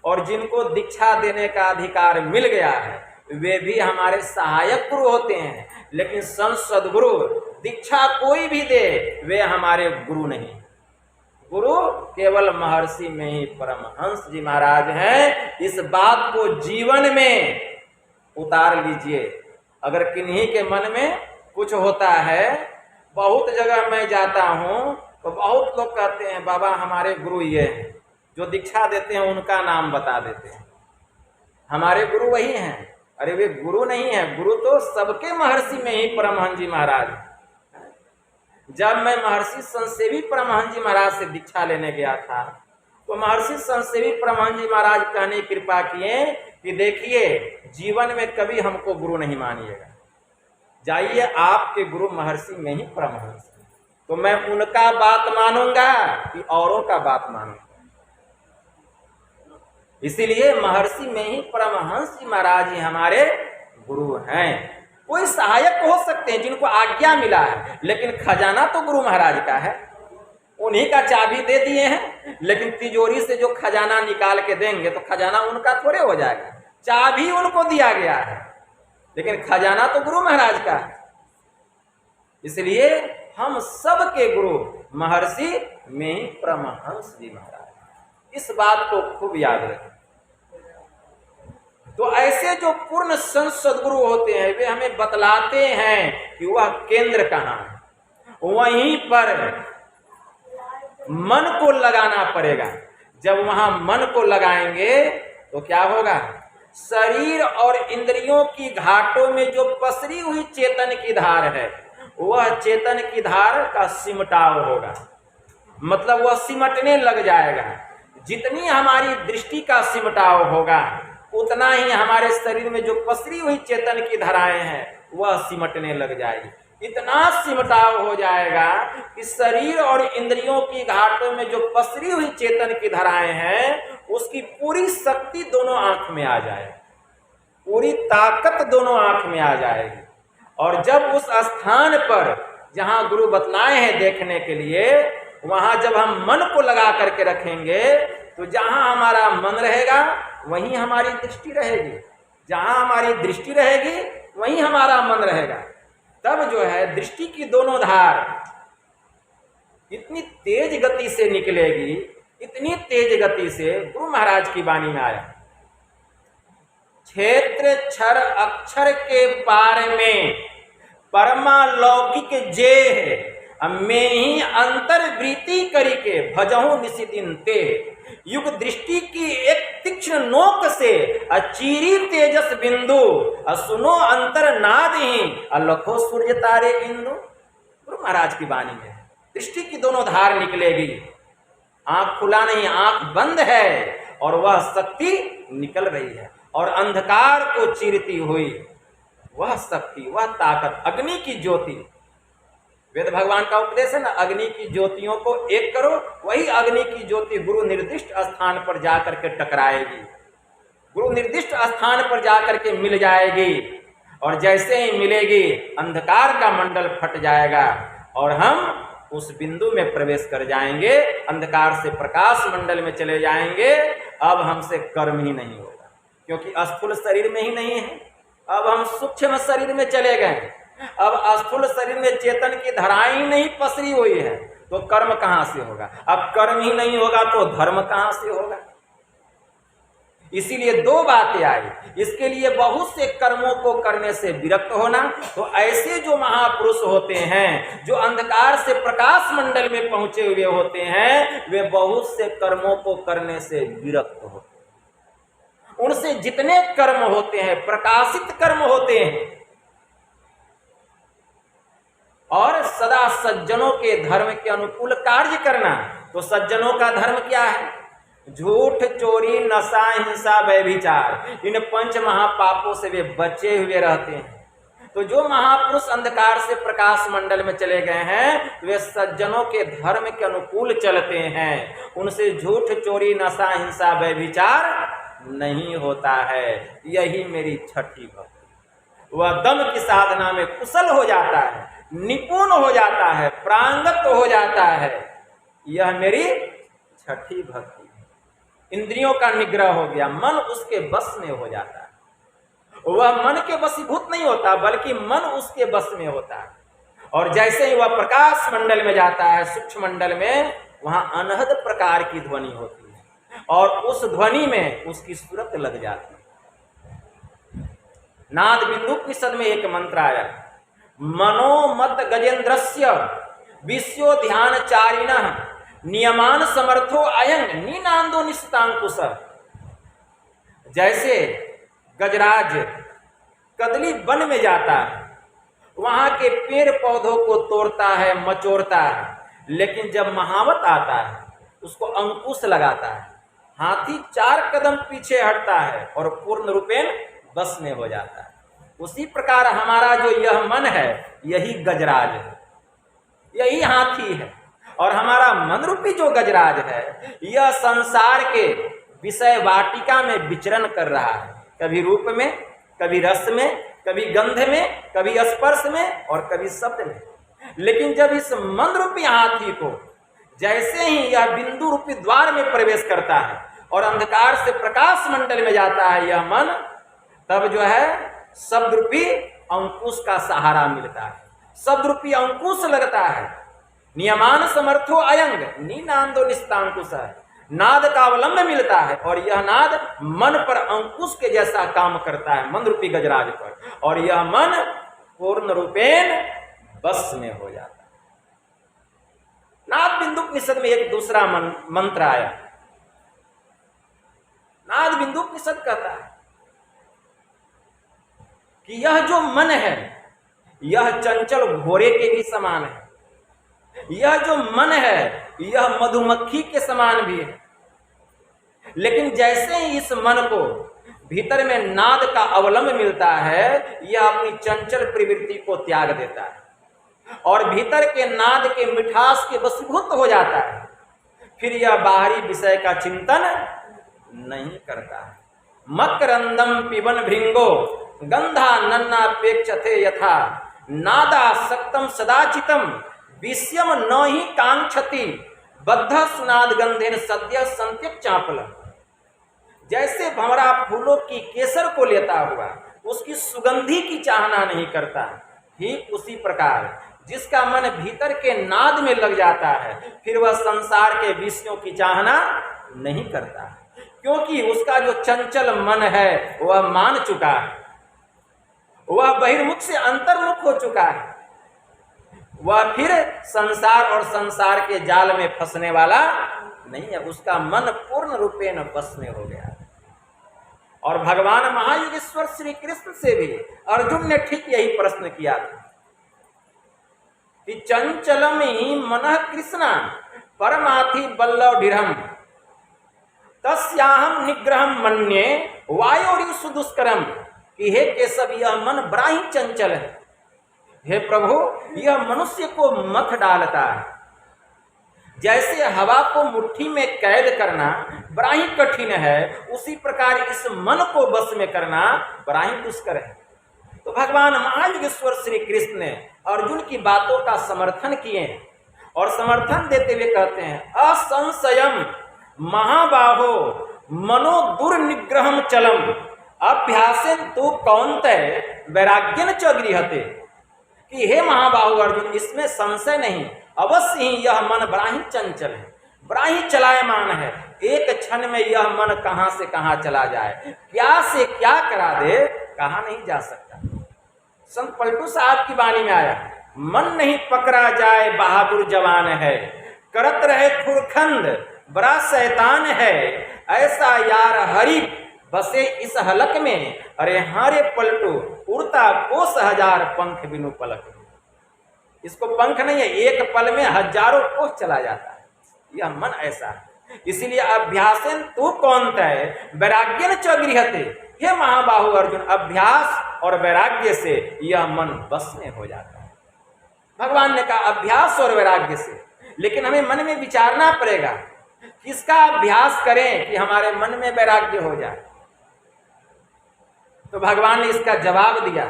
और जिनको दीक्षा देने का अधिकार मिल गया है वे भी हमारे सहायक गुरु होते हैं। लेकिन संत सद्गुरु दीक्षा कोई भी दे, वे हमारे गुरु नहीं। गुरु केवल महर्षि में ही परमहंस जी महाराज हैं। इस बात को जीवन में उतार लीजिए। अगर किन्हीं के मन में कुछ होता है, बहुत जगह मैं जाता हूं तो बहुत लोग कहते हैं बाबा हमारे गुरु ये हैं, जो दीक्षा देते हैं उनका नाम बता देते हैं, हमारे गुरु वही हैं। अरे वे गुरु नहीं है, गुरु तो सबके महर्षि में ही परमहंस जी महाराज। जब मैं महर्षि संतसेवी परमहंस जी महाराज से दीक्षा लेने गया था तो महर्षि संतसेवी परमहंस जी महाराज कहने की कृपा किए कि देखिए जीवन में कभी हमको गुरु नहीं मानिएगा, जाइए आपके गुरु महर्षि में ही परमहंस। तो मैं उनका बात मानूंगा कि औरों का बात मानूंगा? इसीलिए महर्षि में ही परमहंस जी महाराज ही हमारे गुरु हैं। कोई सहायक हो सकते हैं जिनको आज्ञा मिला है, लेकिन खजाना तो गुरु महाराज का है। उन्हीं का चाबी दे दिए हैं, लेकिन तिजोरी से जो खजाना निकाल के देंगे तो खजाना उनका थोड़े हो जाएगा। चाबी उनको दिया गया है, लेकिन खजाना तो गुरु महाराज का है। इसलिए हम सब के गुरु महर्षि में ही परमहंस जी महाराज। इस बात को खूब याद रखें। तो ऐसे जो पूर्ण संत सद्गुरु होते हैं वे हमें बतलाते हैं कि वह केंद्र कहां है। वहीं पर मन को लगाना पड़ेगा। जब वहां मन को लगाएंगे तो क्या होगा? शरीर और इंद्रियों की घाटों में जो पसरी हुई चेतन की धार है, वह चेतन की धार का सिमटाव होगा। मतलब वह सिमटने लग जाएगा। जितनी हमारी दृष्टि का सिमटाव होगा उतना ही हमारे शरीर में जो पसरी हुई चेतन की धाराएं हैं वह सिमटने लग जाएगी। इतना सिमटाव हो जाएगा कि शरीर और इंद्रियों की घाटों में जो पसरी हुई चेतन की धाराएं हैं उसकी पूरी शक्ति दोनों आंख में आ जाएगी, पूरी ताकत दोनों आंख में आ जाएगी। और जब उस स्थान पर जहां गुरु बतलाए हैं देखने के लिए, वहां जब हम मन को लगा करके रखेंगे तो जहां हमारा मन रहेगा वहीं हमारी दृष्टि रहेगी, जहां हमारी दृष्टि रहेगी वहीं हमारा मन रहेगा। तब जो है दृष्टि की दोनों धार इतनी तेज गति से निकलेगी, इतनी तेज गति से। गुरु महाराज की वाणी में आया, क्षेत्र क्षर अक्षर के पार में परमालौकिक जे में ही अंतर्वृत्ति करिके भजहु निशिदिन ते। युग दृष्टि की एक तीक्ष्ण नोक से अचीरी तेजस बिंदु, सुनो अंतर नाद ही अलखो सूर्य तारे इंदु। गुरु महाराज की वाणी में दृष्टि की दोनों धार निकलेगी। आंख खुला नहीं, आंख बंद है और वह शक्ति निकल रही है। और अंधकार को चीरती हुई वह शक्ति, वह ताकत, अग्नि की ज्योति। वेद भगवान का उपदेश है ना, अग्नि की ज्योतियों को एक करो। वही अग्नि की ज्योति गुरु निर्दिष्ट स्थान पर जाकर के टकराएगी, गुरु निर्दिष्ट स्थान पर जाकर के मिल जाएगी। और जैसे ही मिलेगी अंधकार का मंडल फट जाएगा और हम उस बिंदु में प्रवेश कर जाएंगे, अंधकार से प्रकाश मंडल में चले जाएंगे। अब हमसे कर्म ही नहीं होगा, क्योंकि स्थूल शरीर में ही नहीं है। अब हम सूक्ष्म शरीर में चले गए। अब स्थूल शरीर में चेतन की धाराएं ही नहीं पसरी हुई है, तो कर्म कहां से होगा? अब कर्म ही नहीं होगा तो धर्म कहां से होगा? इसीलिए दो बातें आई, इसके लिए बहुत से कर्मों को करने से विरक्त होना। तो ऐसे जो महापुरुष होते हैं, जो अंधकार से प्रकाश मंडल में पहुंचे हुए होते हैं, वे बहुत से कर्मों को करने से विरक्त होते हैं। उनसे जितने कर्म होते हैं प्रकाशित कर्म होते हैं, और सदा सज्जनों के धर्म के अनुकूल कार्य करना। तो सज्जनों का धर्म क्या है? झूठ, चोरी, नशा, हिंसा, व्यभिचार, इन पंच महापापों से वे बचे हुए रहते हैं। तो जो महापुरुष अंधकार से प्रकाश मंडल में चले गए हैं, वे सज्जनों के धर्म के अनुकूल चलते हैं। उनसे झूठ, चोरी, नशा, हिंसा, व्यभिचार नहीं होता है। यही मेरी छठी भक्ति। वह दम की साधना में कुशल हो जाता है, निपुण हो जाता है, प्रांगत हो जाता है। यह मेरी छठी भक्ति। इंद्रियों का निग्रह हो गया, मन उसके बस में हो जाता है। वह मन के वशीभूत नहीं होता, बल्कि मन उसके बस में होता है। और जैसे ही वह प्रकाश मंडल में जाता है, सूक्ष्म मंडल में, वहां अनहद प्रकार की ध्वनि होती है, और उस ध्वनि में उसकी सूरत लग जाती है। नाद बिंदु उपनिषद में एक मंत्र आया, मनोमत गजेंद्रस्य विश्व ध्यान चारिणः नियमान समर्थो अयंग नीनांदो निस्तांकुश। जैसे गजराज कदली वन में जाता है, वहां के पेड़ पौधों को तोड़ता है, मचोड़ता है, लेकिन जब महावत आता है उसको अंकुश लगाता है। हाथी 4 कदम पीछे हटता है और पूर्ण रूपेण बस में हो जाता है। उसी प्रकार हमारा जो यह मन है, यही गजराज है, यही हाथी है। और हमारा मन रूपी जो गजराज है, यह संसार के विषय वाटिका में विचरण कर रहा है, कभी रूप में, कभी रस में, कभी गंध में, कभी स्पर्श में, और कभी शब्द में। लेकिन जब इस मन रूपी हाथी को जैसे ही यह बिंदु रूपी द्वार में प्रवेश करता है और अंधकार से प्रकाश मंडल में जाता है यह मन, तब जो है शब्द रूपी अंकुश का सहारा मिलता है, शब्द रूपी अंकुश लगता है। नियमान समर्थो अयंग नीनांदो निस्तांकुश है, नाद का अवलंब मिलता है, और यह नाद मन पर अंकुश के जैसा काम करता है, मन रूपी गजराज पर, और यह मन पूर्ण रूपेण बस में हो जाता है। नाद बिंदु उपनिषद में एक दूसरा मंत्र आया। नाद बिंदु उपनिषद कहता है कि यह जो मन है, यह चंचल घोड़े के भी समान है। यह जो मन है, यह मधुमक्खी के समान भी है। लेकिन जैसे ही इस मन को भीतर में नाद का अवलंब मिलता है, यह अपनी चंचल प्रवृत्ति को त्याग देता है और भीतर के नाद के मिठास के वशीभूत हो जाता है। फिर यह बाहरी विषय का चिंतन नहीं करता है। मकरंदम पिबन भृंगो गंधा नन्नापेक्षते यथा नादा सक्तम सदाचितम विषयम न ही कांक्षति बद्ध सुनाद गंधेन सद्य संत्यक चापल। जैसे भंवरा फूलों की केसर को लेता हुआ उसकी सुगंधी की चाहना नहीं करता, ठीक उसी प्रकार जिसका मन भीतर के नाद में लग जाता है, फिर वह संसार के विषयों की चाहना नहीं करता, क्योंकि उसका जो चंचल मन है वह मान चुका है, वह बहिर्मुख से अंतर्मुख हो चुका है। वह फिर संसार और संसार के जाल में फंसने वाला नहीं है, उसका मन पूर्ण रूपेण बस में हो गया। और भगवान महायोगेश्वर श्री कृष्ण से भी अर्जुन ने ठीक यही प्रश्न किया था कि चंचलम ही मनः कृष्णा परमाथि बल्लौढिरम तस्याहम निग्रहम मन्ये वायोरी सुदुष्करम। कि हे केशव, यह मन बड़ा ही चंचल है। हे प्रभु, यह मनुष्य को मथ डालता है। जैसे हवा को मुट्ठी में कैद करना बड़ा ही कठिन है, उसी प्रकार इस मन को बस में करना बड़ा ही दुष्कर है। तो भगवान महायोगेश्वर श्री कृष्ण ने अर्जुन की बातों का समर्थन किए और समर्थन देते हुए कहते हैं, असंशयम महाबाहो मनो दुर्निग्रहम चलम अभ्यासेन तो कौन्तेय वैराग्यन च गृह्यते। कि हे महाबाहु अर्जुन, इसमें संशय नहीं अवश्य ही यह मन बड़ा ही चंचल है, बड़ा ही चलायमान है। एक क्षण में यह मन कहां से कहां चला जाए, क्या से क्या करा दे, कहा नहीं जा सकता। संत पलटू साहब की वाणी में आया, मन नहीं पकड़ा जाए बहादुर जवान है, करत रहे खुरखंड बड़ा शैतान है, ऐसा यार हरि बसे इस हलक में, अरे हारे पलटू उड़ता कोस हजार पंख बिनु पलक में। इसको पंख नहीं है, एक पल में हजारों कोस चला जाता है, यह मन ऐसा है। इसीलिए अभ्यासेन तू कौन तय वैराग्यन च गृहते, हे महाबाहु अर्जुन, अभ्यास और वैराग्य से यह मन बस में हो जाता है। भगवान ने कहा अभ्यास और वैराग्य से, लेकिन हमें मन में विचारना पड़ेगा किसका अभ्यास करें कि हमारे मन में वैराग्य हो जाए। तो भगवान ने इसका जवाब दिया।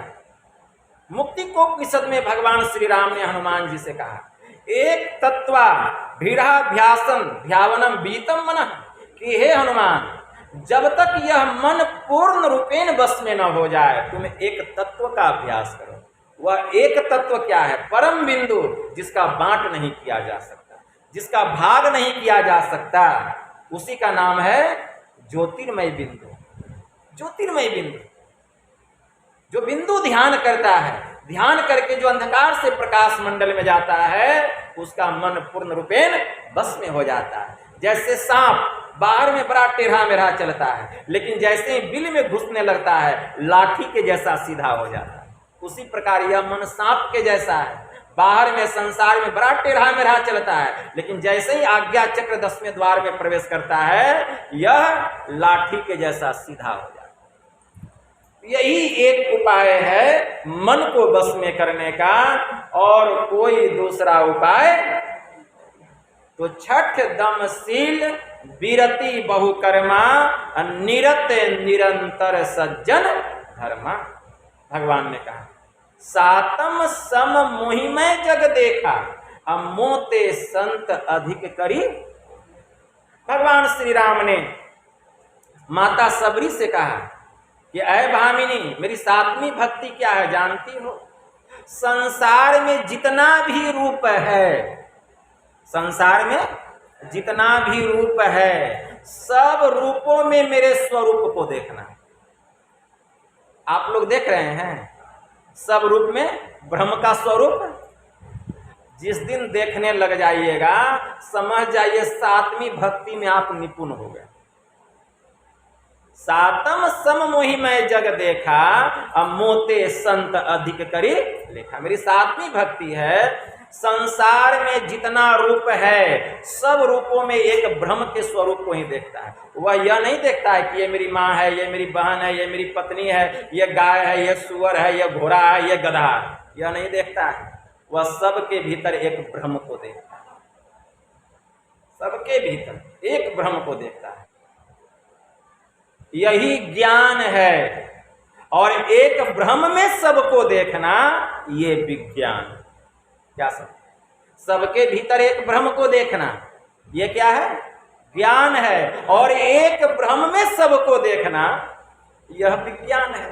मुक्ति को उपनिषद में भगवान श्री राम ने हनुमान जी से कहा, एक तत्वा भीड़ाभ्यासम ध्यावनम बीतम मन, कि हे हनुमान, जब तक यह मन पूर्ण रूपेण बस में न हो जाए, तुम एक तत्व का अभ्यास करो। वह एक तत्व क्या है? परम बिंदु, जिसका बांट नहीं किया जा सकता, जिसका भाग नहीं किया जा सकता, उसी का नाम है ज्योतिर्मय बिंदु। ज्योतिर्मय बिंदु, जो बिंदु ध्यान करता है, ध्यान करके जो अंधकार से प्रकाश मंडल में जाता है, उसका मन पूर्ण रूपेण बस में हो जाता है। जैसे सांप बाहर में बड़ा टेढ़ा मेढ़ा चलता है, लेकिन जैसे ही बिल में घुसने लगता है, लाठी के जैसा सीधा हो जाता है। उसी प्रकार यह मन सांप के जैसा है, बाहर में संसार में बड़ा टेढ़ा मेढ़ा चलता है, लेकिन जैसे ही आज्ञा चक्र 10वें द्वार में प्रवेश करता है, यह लाठी के जैसा सीधा हो जाता है। यही एक उपाय है मन को बस में करने का, और कोई दूसरा उपाय। तो छठ दमशील विरति बहुकर्मा, निरत निरंतर सज्जन धर्मा। भगवान ने कहा सातम सम मोहिमय जग देखा, अमोते संत अधिक करी। भगवान श्री राम ने माता सबरी से कहा कि अय भामिनी, मेरी सातवीं भक्ति क्या है जानती हो? संसार में जितना भी रूप है, संसार में जितना भी रूप है, सब रूपों में मेरे स्वरूप को देखना। आप लोग देख रहे हैं सब रूप में ब्रह्म का स्वरूप। जिस दिन देखने लग जाइएगा, समझ जाइए सातवीं भक्ति में आप निपुण हो गए। सातम सम मोहिमय जग देखा, अमोते संत अधिक करी लेखा। मेरी सातवीं भक्ति है, संसार में जितना रूप है, सब रूपों में एक ब्रह्म के स्वरूप को ही देखता है। वह यह नहीं देखता है कि ये मेरी माँ है, ये मेरी बहन है, ये मेरी पत्नी है, ये गाय है, ये सुअर है, ये घोड़ा है, ये गधा है, यह नहीं देखता है। वह सबके भीतर एक ब्रह्म को देखता है, सबके भीतर एक ब्रह्म को देखता है। यही ज्ञान है, और एक ब्रह्म में सबको देखना, ये विज्ञान। क्या सबके भीतर एक ब्रह्म को देखना, ये क्या है? ज्ञान है। और एक ब्रह्म में सबको देखना, यह विज्ञान है।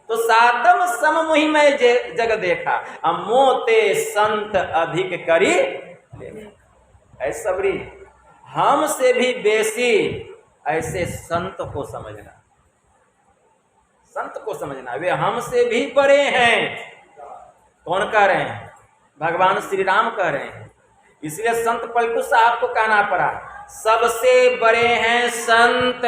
तो सातम सम मोहिमय जग देखा, अमोते संत अधिक करी ऐ सबरी, हमसे भी बेसी ऐसे संत को समझना, संत को समझना। वे हमसे भी बड़े हैं। कौन कह रहे हैं? भगवान श्री राम कह रहे हैं। इसलिए संत पलटू साहब को कहना पड़ा, सबसे बड़े हैं संत,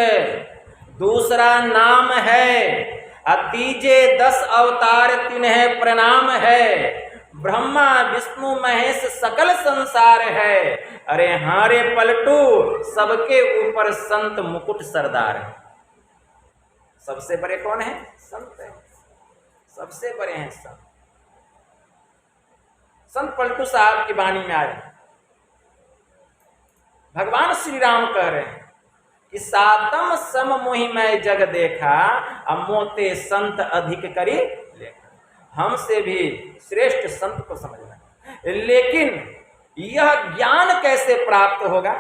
दूसरा नाम है, अतीजे 10 अवतार तिन्हें प्रणाम है, ब्रह्मा विष्णु महेश सकल संसार है। अरे हाँ रे पलटू, सबके ऊपर संत मुकुट सरदार है। सबसे बड़े कौन है? संत है। सबसे बड़े हैं संत। संत पलटू साहब की वाणी में आए, भगवान श्री राम कह रहे हैं कि सातम सम मोहिमय जग देखा, अमोते संत अधिक करी लेखा। हमसे भी श्रेष्ठ संत को समझना। लेकिन यह ज्ञान कैसे प्राप्त होगा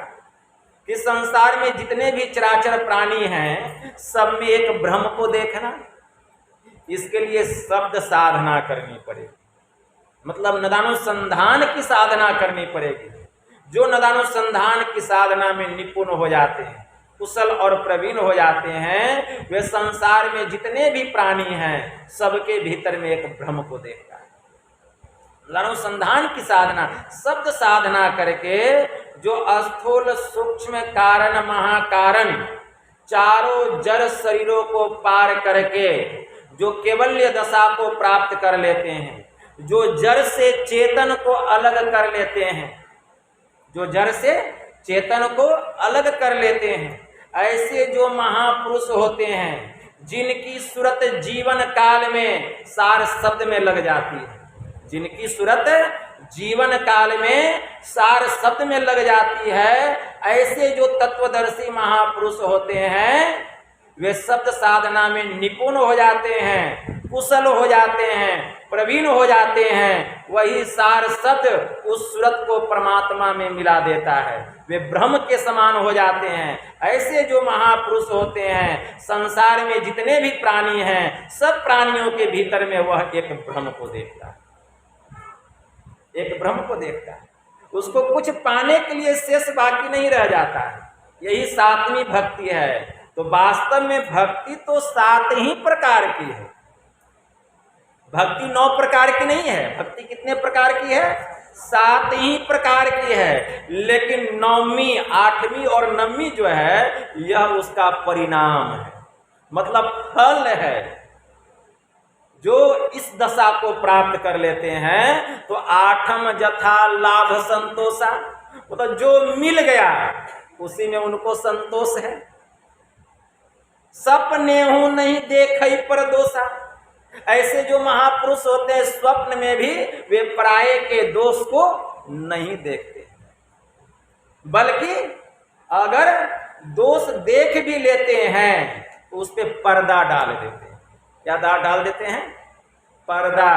कि संसार में जितने भी चराचर प्राणी हैं, सब में एक ब्रह्म को देखना? इसके लिए शब्द साधना करनी पड़ेगी। मतलब नदानुसंधान की साधना करनी पड़ेगी। जो नदानुसंधान की साधना में निपुण हो जाते हैं, कुशल और प्रवीण हो जाते हैं, वे संसार में जितने भी प्राणी हैं सबके भीतर में एक ब्रह्म को देखता है। अनुसंधान की साधना, शब्द साधना करके जो स्थूल सूक्ष्म कारण महाकारण चारों जड़ शरीरों को पार करके जो केवल्य दशा को प्राप्त कर लेते हैं, जो जड़ से चेतन को अलग कर लेते हैं, जो जड़ से चेतन को अलग कर लेते हैं, ऐसे जो महापुरुष होते हैं जिनकी सूरत जीवन काल में सार शब्द में लग जाती है, जिनकी सूरत जीवन काल में सार शब्द में लग जाती है, ऐसे जो तत्वदर्शी महापुरुष होते हैं वे शब्द साधना में निपुण हो जाते हैं, कुशल हो जाते हैं, प्रवीण हो जाते हैं। वही सार शब्द उस सूरत को परमात्मा में मिला देता है, वे ब्रह्म के समान हो जाते हैं। ऐसे जो महापुरुष होते हैं, संसार में जितने भी प्राणी हैं सब प्राणियों के भीतर में वह एक ब्रह्म को देखता है, एक ब्रह्म को देखता है। उसको कुछ पाने के लिए शेष बाकी नहीं रह जाता है। यही सातवीं भक्ति है। तो वास्तव में भक्ति तो 7 ही प्रकार की है, भक्ति 9 प्रकार की नहीं है। भक्ति कितने प्रकार की है? 7 ही प्रकार की है। लेकिन 9वीं 8वीं और 9वीं जो है यह उसका परिणाम है, मतलब फल है। जो इस दशा को प्राप्त कर लेते हैं तो 8म जथा लाभ संतोषा, मतलब जो मिल गया उसी में उनको संतोष है। सपने हूं नहीं देखई पर दोषा, ऐसे जो महापुरुष होते हैं स्वप्न में भी वे पराये के दोष को नहीं देखते, बल्कि अगर दोष देख भी लेते हैं तो उस पर पर्दा डाल देते हैं। क्या डाल देते हैं? पर्दा,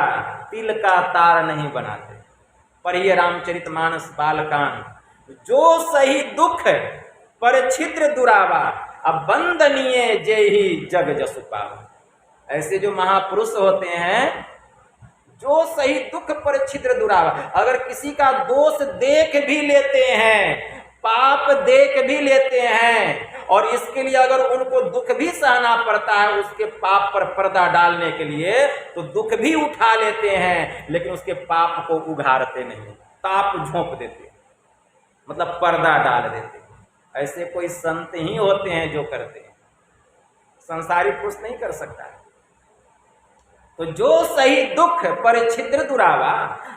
तिल का तार नहीं बनाते। पढ़िए रामचरितमानस बालकांड। जो सही दुख पर छिद्र दुरावा, अब वंदनीय जय ही जग जसु पावा। ऐसे जो महापुरुष होते हैं, जो सही दुख पर छिद्र दुरावा, अगर किसी का दोष देख भी लेते हैं, पाप देख भी लेते हैं, और इसके लिए अगर उनको दुख भी सहना पड़ता है उसके पाप पर पर्दा डालने के लिए, तो दुख भी उठा लेते हैं, लेकिन उसके पाप को उघाड़ते नहीं, ताप झोंक देते, मतलब पर्दा डाल देते। ऐसे कोई संत ही होते हैं जो करते हैं, संसारी पुरुष नहीं कर सकता है। तो जो सही दुख पर छिद्र दुरावा,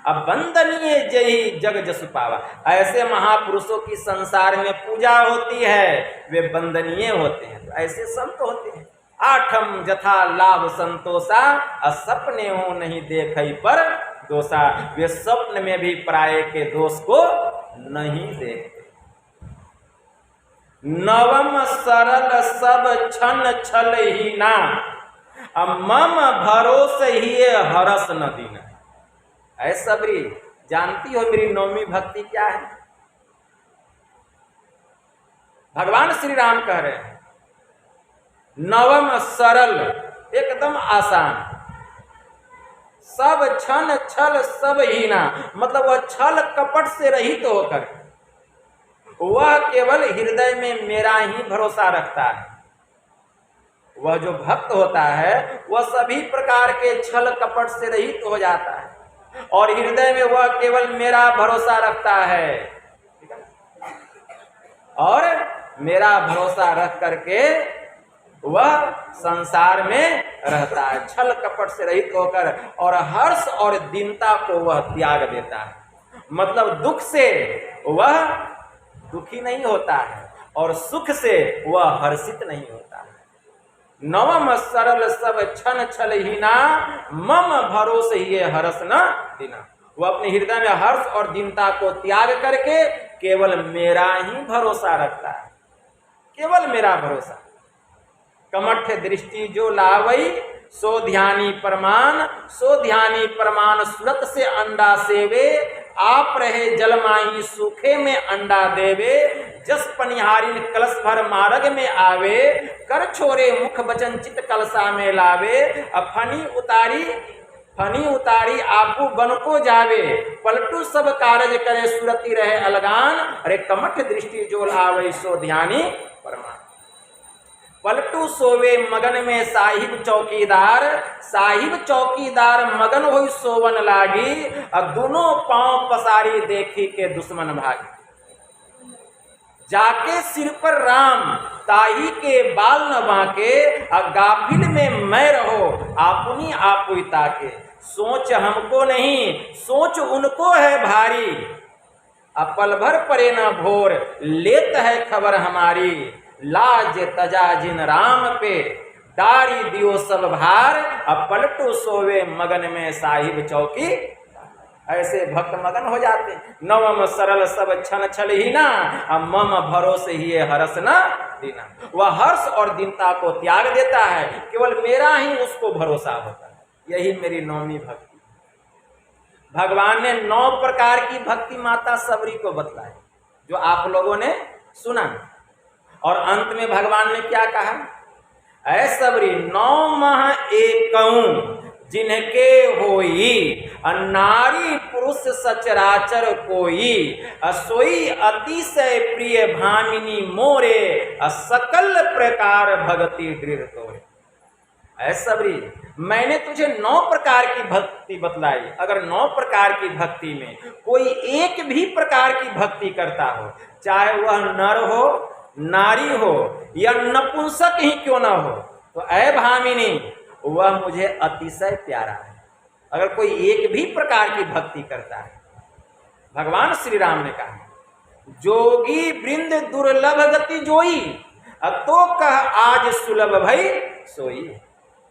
अब वंदनीय जय जग जसु पावा। ऐसे महापुरुषों की संसार में पूजा होती है, वे वंदनीय होते हैं। तो ऐसे संत होते हैं। 8म जथा लाभ संतोषा, सपने हो नहीं देखई पर दोषा, वे स्वप्न में भी पराये के दोष को नहीं देखते। 9म सरल सब छन छल ही ना, मम भरोसे ही हरस न दीना। ऐ सबरी, जानती हो मेरी 9वीं भक्ति क्या है? भगवान श्री राम कह रहे हैं 9म सरल, एकदम आसान, सब छन छल सब हीना, मतलब वह छल कपट से रहित होकर वह केवल हृदय में मेरा ही भरोसा रखता है। वह जो भक्त होता है वह सभी प्रकार के छल कपट से रहित हो जाता है और हृदय में वह केवल मेरा भरोसा रखता है, और मेरा भरोसा रख करके वह संसार में रहता है, छल कपट से रहित होकर, और हर्ष और दीनता को वह त्याग देता है। मतलब दुख से वह दुखी नहीं होता है और सुख से वह हर्षित नहीं होता है। 9म सरल सब छन छल हीना, मम भरोसे ये हर्ष न दीना। वह अपने हृदय में हर्ष और दीनता को त्याग करके केवल मेरा ही भरोसा रखता है, केवल मेरा भरोसा। कमठ दृष्टि जो लावई, सो ध्यानी प्रमाण, सो ध्यानी प्रमाण सूरत से अंडा सेवे, आप रहे जल माही सूखे में अंडा देवे, जस पनिहारिन कलश भर मार्ग में आवे, कर छोरे मुख बचन चित कलसा में लावे, फनी उतारी आपू बन को जावे, पलटू सब कारज करे सुरति रहे अलगान, अरे कमठ दृष्टि जोल आवे सो ध्यानी परमान। पलटू सोवे मगन में साहिब चौकीदार, साहिब चौकीदार मगन हो सोवन लागी, और दोनों पांव पसारी देखी के दुश्मन भागी। जाके सिर पर राम ताही के बाल न बांके, और गाफिल में मैं रहो आपुनी आपुता के। सोच हमको नहीं सोच उनको है भारी, अब पल भर परे न भोर लेत है खबर हमारी। लाज तजा जिन राम पे डारी दियो सब भार, अब पलटू सोवे मगन में साहिब चौकी। ऐसे भक्त मगन हो जाते। नवम सरल सब छन छल ही ना, अब मम भरोसे ही हरस न दीना। वह हर्ष और दीनता को त्याग देता है, केवल मेरा ही उसको भरोसा होता है। यही मेरी नौमी भक्ति। भगवान ने 9 प्रकार की भक्ति माता सबरी को बतलाई, जो आप लोगों ने सुना। और अंत में भगवान ने क्या कहा? ऐ सबरी 9 माह एकऊं जिनके होई, नारी पुरुष सचराचर कोई, सोई अतिशय प्रिय भामिनी मोरे, सकल प्रकार भक्ति दृढ़ तोरे। ऐ सबरी मैंने तुझे 9 प्रकार की भक्ति बतलाई। अगर 9 प्रकार की भक्ति में कोई एक भी प्रकार की भक्ति करता हो, चाहे वह नर हो नारी हो या नपुंसक ही क्यों ना हो, तो ऐ भामिनी वह मुझे अतिशय प्यारा है। अगर कोई एक भी प्रकार की भक्ति करता है, भगवान श्री राम ने कहा जोगी वृंद दुर्लभ गति जोई, तो कह आज सुलभ भई सोई।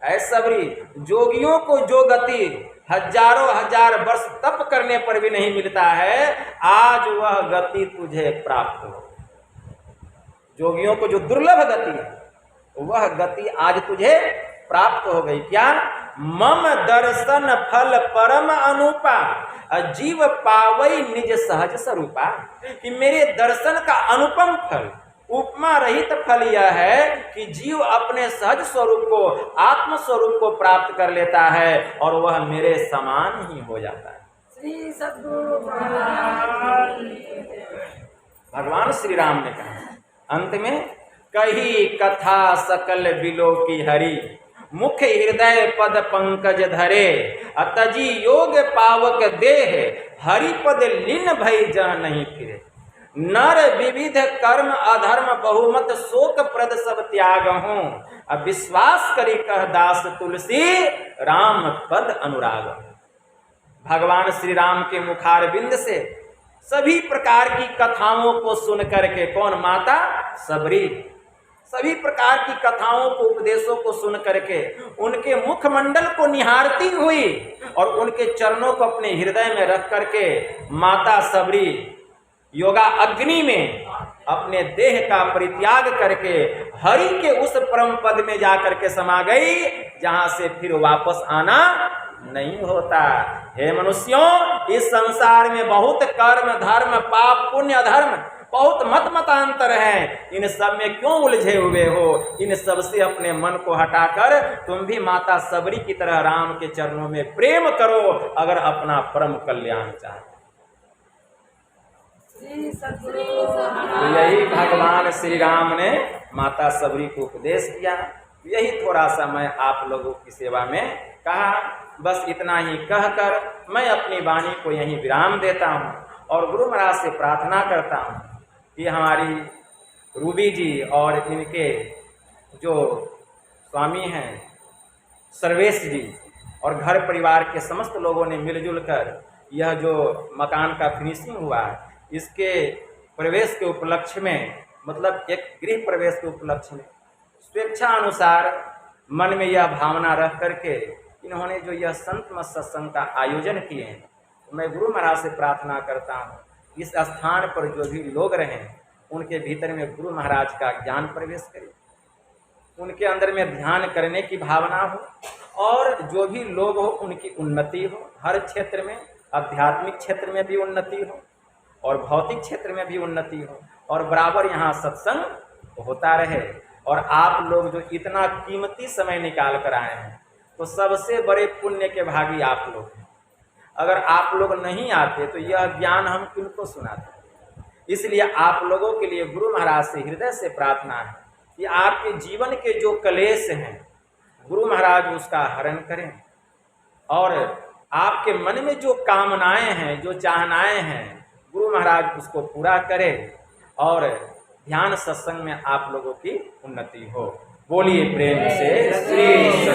ऐ सबरी जोगियों को जो गति हजारों हजार वर्ष तप करने पर भी नहीं मिलता है, आज वह गति तुझे प्राप्त हो। जोगियों को जो दुर्लभ गति है वह गति आज तुझे प्राप्त हो गई। क्या? मम दर्शन फल परम अनुपा, जीव पावई निज सहज स्वरूपा। कि मेरे दर्शन का अनुपम फल, उपमा रहित फल यह है कि जीव अपने सहज स्वरूप को, आत्म स्वरूप को प्राप्त कर लेता है और वह मेरे समान ही हो जाता है। श्री सद्गुरु भगवान श्री राम ने कहा अंत में, कही कथा सकल बिलो की हरि, मुख हृदय पद पंकज धरे, अतजी योग पावक देह, हरि पद लीन भई जह नहीं फिरे। नर विविध कर्म अधर्म बहुमत शोक प्रद सब त्याग हूँ, अब विश्वास करी कह दास तुलसी, राम पद अनुराग। भगवान श्री राम के मुखारबिंद से सभी प्रकार की कथाओं को सुन करके, कौन? माता सबरी सभी प्रकार की कथाओं को, उपदेशों को सुन करके उनके मुखमंडल को निहारती हुई और उनके चरणों को अपने हृदय में रख करके माता सबरी योगा अग्नि में अपने देह का परित्याग करके हरि के उस परम पद में जाकर के समा गई, जहां से फिर वापस आना नहीं होता। हे मनुष्यों, इस संसार में बहुत कर्म धर्म पाप पुण्य अधर्म बहुत मत मतांतर हैं, इन सब में क्यों उलझे हुए हो? इन सब से अपने मन को हटाकर तुम भी माता सबरी की तरह राम के चरणों में प्रेम करो, अगर अपना परम कल्याण चाहते। तो यही भगवान श्री राम ने माता सबरी को उपदेश दिया। यही थोड़ा सा मैं आप लोगों की सेवा में कहा। बस इतना ही कहकर मैं अपनी वाणी को यहीं विराम देता हूँ और गुरु महाराज से प्रार्थना करता हूँ कि हमारी रूबी जी और इनके जो स्वामी हैं सर्वेश जी और घर परिवार के समस्त लोगों ने मिलजुल कर यह जो मकान का फिनिशिंग हुआ है, इसके प्रवेश के उपलक्ष्य में, मतलब एक गृह प्रवेश के उपलक्ष्य में स्वेच्छा अनुसार मन में यह भावना रख करके इन्होंने जो यह संत मत सत्संग का आयोजन किए हैं, तो मैं गुरु महाराज से प्रार्थना करता हूँ इस स्थान पर जो भी लोग रहें उनके भीतर में गुरु महाराज का ज्ञान प्रवेश करे, उनके अंदर में ध्यान करने की भावना हो और जो भी लोग हो उनकी उन्नति हो। हर क्षेत्र में, आध्यात्मिक क्षेत्र में भी उन्नति हो और भौतिक क्षेत्र में भी उन्नति हो और बराबर यहाँ सत्संग होता रहे। और आप लोग जो इतना कीमती समय निकाल कर आए हैं, तो सबसे बड़े पुण्य के भागी आप लोग हैं। अगर आप लोग नहीं आते तो यह ज्ञान हम किनको सुनाते। इसलिए आप लोगों के लिए गुरु महाराज से हृदय से प्रार्थना है कि आपके जीवन के जो क्लेश हैं गुरु महाराज उसका हरण करें, और आपके मन में जो कामनाएं हैं, जो चाहनाएं हैं, गुरु महाराज उसको पूरा करें और ध्यान सत्संग में आप लोगों की उन्नति हो। बोलिए प्रेम से श्री